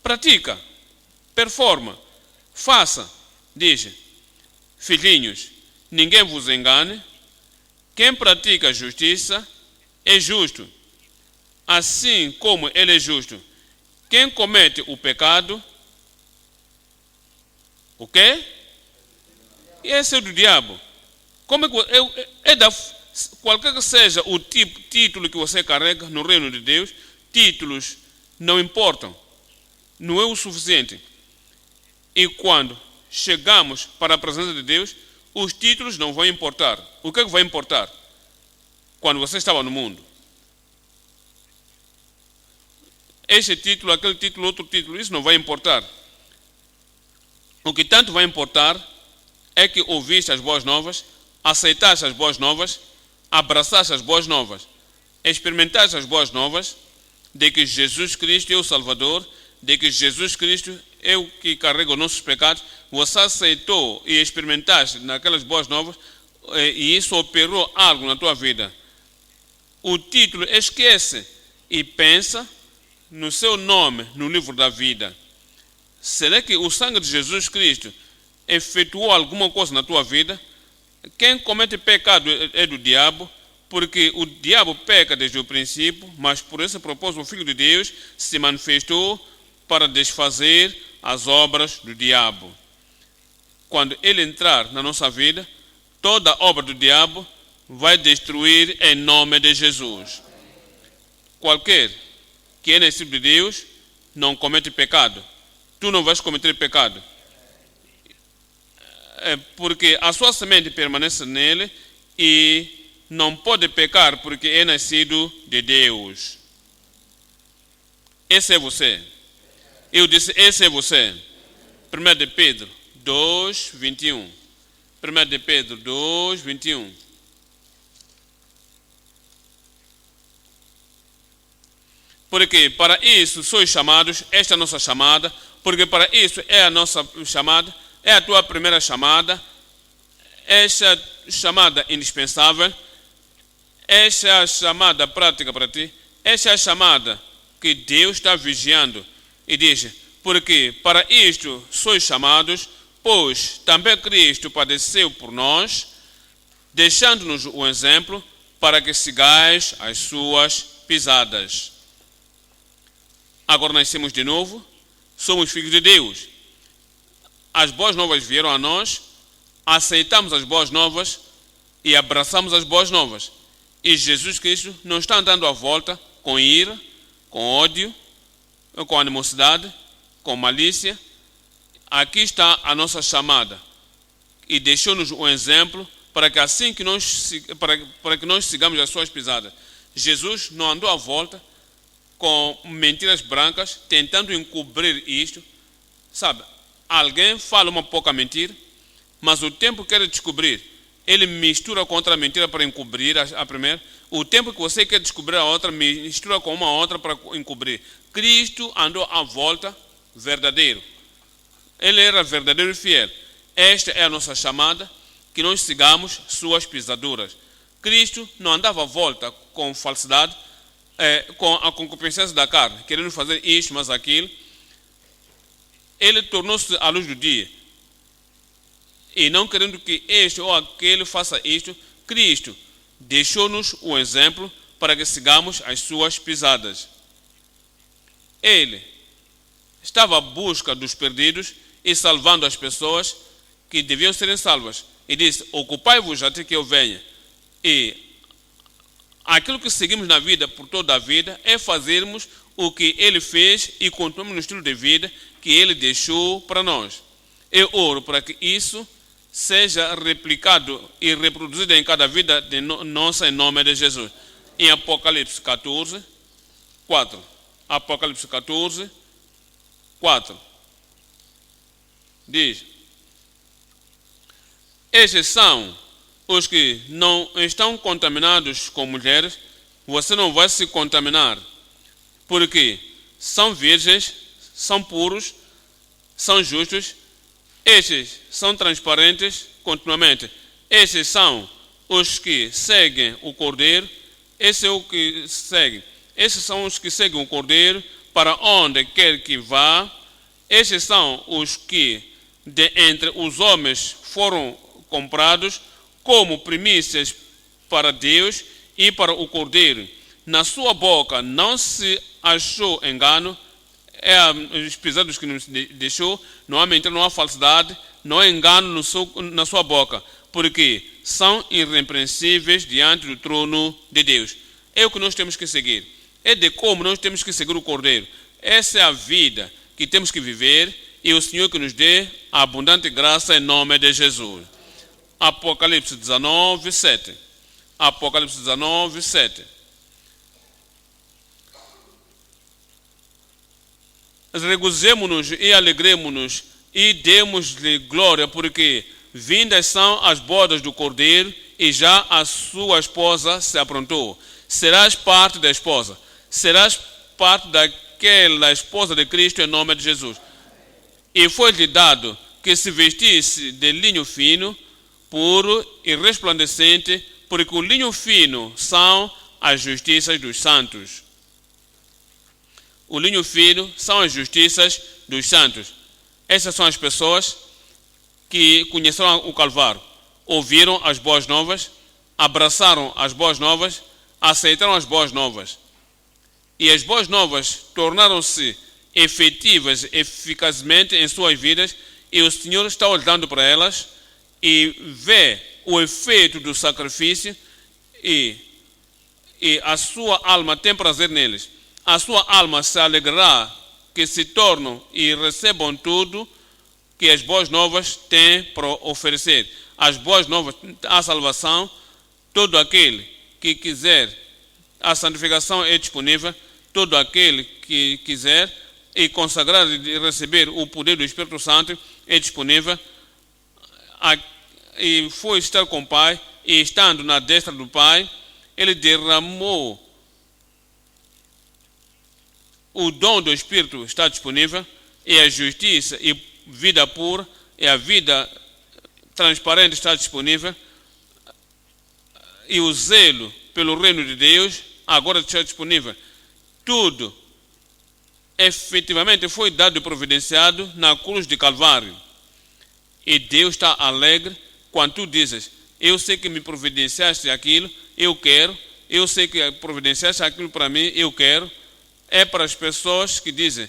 Pratica. Performa. Faça. Diz. Filhinhos, ninguém vos engane. Quem pratica a justiça é justo, assim como ele é justo. Quem comete o pecado, o quê? Esse é do diabo. Como qualquer que seja o título que você carrega no reino de Deus, títulos não importam. Não é o suficiente. E quando chegamos para a presença de Deus, os títulos não vão importar. O que é que vai importar? Quando você estava no mundo. Este título, aquele título, outro título, isso não vai importar. O que tanto vai importar é que ouviste as boas novas, aceitaste as boas novas, abraçaste as boas novas, experimentaste as boas novas de que Jesus Cristo é o Salvador, de que Jesus Cristo é o que carrega os nossos pecados. Você aceitou e experimentaste naquelas boas novas e isso operou algo na tua vida. O título esquece e pensa no seu nome no livro da vida. Será que o sangue de Jesus Cristo efetuou alguma coisa na tua vida? Quem comete pecado é do diabo, porque o diabo peca desde o princípio, mas por esse propósito o Filho de Deus se manifestou para desfazer as obras do diabo. Quando ele entrar na nossa vida, toda obra do diabo vai destruir em nome de Jesus. Qualquer que é nascido de Deus não comete pecado. Tu não vais cometer pecado. Porque a sua semente permanece nele e não pode pecar porque é nascido de Deus. Esse é você. Eu disse, esse é você. 1 de Pedro 2, 21. 1 de Pedro 2, 21. Porque para isso sois chamados, esta é a nossa chamada, porque para isso é a nossa chamada, é a tua primeira chamada, esta chamada indispensável, esta é a chamada prática para ti, esta é a chamada que Deus está vigiando e diz, porque para isto sois chamados, pois também Cristo padeceu por nós, deixando-nos o exemplo para que sigais as suas pisadas. Agora nascemos de novo, somos filhos de Deus. As boas novas vieram a nós, aceitamos as boas novas e abraçamos as boas novas. E Jesus Cristo não está andando à volta com ira, com ódio, com animosidade, com malícia. Aqui está a nossa chamada. E deixou-nos um exemplo para que assim que para que nós sigamos as suas pisadas. Jesus não andou à volta com mentiras brancas, tentando encobrir isto. Sabe, alguém fala uma pouca mentira, mas o tempo que quer descobrir, ele mistura com outra mentira para encobrir a primeira. O tempo que você quer descobrir a outra, mistura com uma outra para encobrir. Cristo andou à volta verdadeiro. Ele era verdadeiro e fiel. Esta é a nossa chamada, que nós sigamos suas pisaduras. Cristo não andava à volta com falsidade, com a concupiscência da carne, querendo fazer isto, mas aquilo. Ele tornou-se a luz do dia. E não querendo que este ou aquele faça isto, Cristo deixou-nos o exemplo para que sigamos as suas pisadas. Ele estava à busca dos perdidos e salvando as pessoas que deviam serem salvas. E disse, ocupai-vos até que eu venha. E aquilo que seguimos na vida por toda a vida é fazermos o que ele fez e continuamos no estilo de vida que ele deixou para nós. Eu oro para que isso seja replicado e reproduzido em cada vida de nossa em nome de Jesus. Em Apocalipse 14, 4. Apocalipse 14, 4. Diz, estes são os que não estão contaminados com mulheres, você não vai se contaminar, porque são virgens, são puros, são justos, estes são transparentes continuamente. Estes são os que seguem o Cordeiro, esse é o que segue. Esses são os que seguem o Cordeiro para onde quer que vá. Estes são os que de entre os homens foram comprados como primícias para Deus e para o Cordeiro. Na sua boca não se achou engano, os pisados que nos deixou, não há mentira, não há falsidade, não há engano na sua boca, porque são irrepreensíveis diante do trono de Deus. É o que nós temos que seguir. É de como nós temos que seguir o Cordeiro. Essa é a vida que temos que viver e o Senhor que nos dê a abundante graça em nome de Jesus. Apocalipse 19, 7. Apocalipse 19, 7. Regozemos-nos e alegremos-nos e demos-lhe glória, porque vindas são as bodas do Cordeiro e já a sua esposa se aprontou. Serás parte da esposa, serás parte daquela esposa de Cristo em nome de Jesus. E foi-lhe dado que se vestisse de linho fino, puro e resplandecente, porque o linho fino são as justiças dos santos. O linho fino são as justiças dos santos. Essas são as pessoas que conheceram o Calvário, ouviram as boas novas, abraçaram as boas novas, aceitaram as boas novas. E as boas novas tornaram-se efetivas, eficazmente em suas vidas, e o Senhor está olhando para elas e vê o efeito do sacrifício e a sua alma tem prazer neles. A sua alma se alegrará que se tornam e recebam tudo que as boas novas têm para oferecer. As boas novas, a salvação, Todo aquele que quiser, a santificação é disponível. Todo aquele que quiser e consagrar e receber o poder do Espírito Santo é disponível. E foi estar com o Pai, e estando na destra do Pai, ele derramou o dom do Espírito, está disponível, e a justiça e vida pura, e a vida transparente está disponível, e o zelo pelo reino de Deus agora está disponível. Tudo efetivamente foi dado e providenciado na cruz de Calvário. E Deus está alegre quando tu dizes: eu sei que me providenciaste aquilo, eu quero. Eu sei que providenciaste aquilo para mim, eu quero. É para as pessoas que dizem,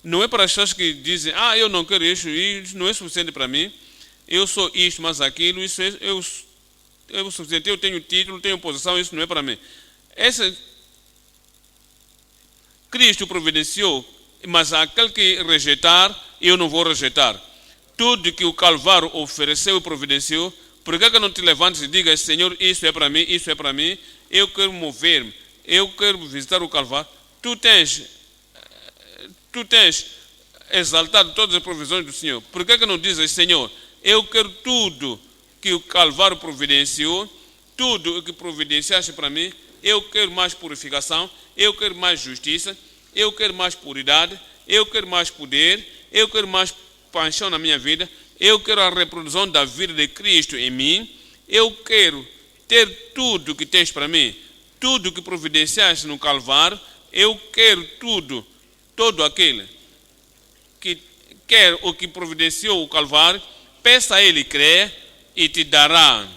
não é para as pessoas que dizem: eu não quero isso não é suficiente para mim, eu sou isto, mas aquilo, isso é o suficiente, eu tenho título, tenho posição, isso não é para mim. Cristo providenciou, mas aquele que rejeitar, eu não vou rejeitar. Tudo que o Calvário ofereceu e providenciou, por que não te levantes e digas: Senhor, isso é para mim, isso é para mim, eu quero mover-me, eu quero visitar o Calvário. Tu tens exaltado todas as provisões do Senhor. Por que não dizes: Senhor, eu quero tudo que o Calvário providenciou, tudo o que providenciaste para mim, eu quero mais purificação, eu quero mais justiça, eu quero mais puridade, eu quero mais poder, eu quero mais paixão na minha vida, eu quero a reprodução da vida de Cristo em mim, eu quero ter tudo que tens para mim, tudo que providenciaste no Calvário, eu quero tudo. Todo aquele que quer o que providenciou o Calvário, peça a Ele, crê e te dará.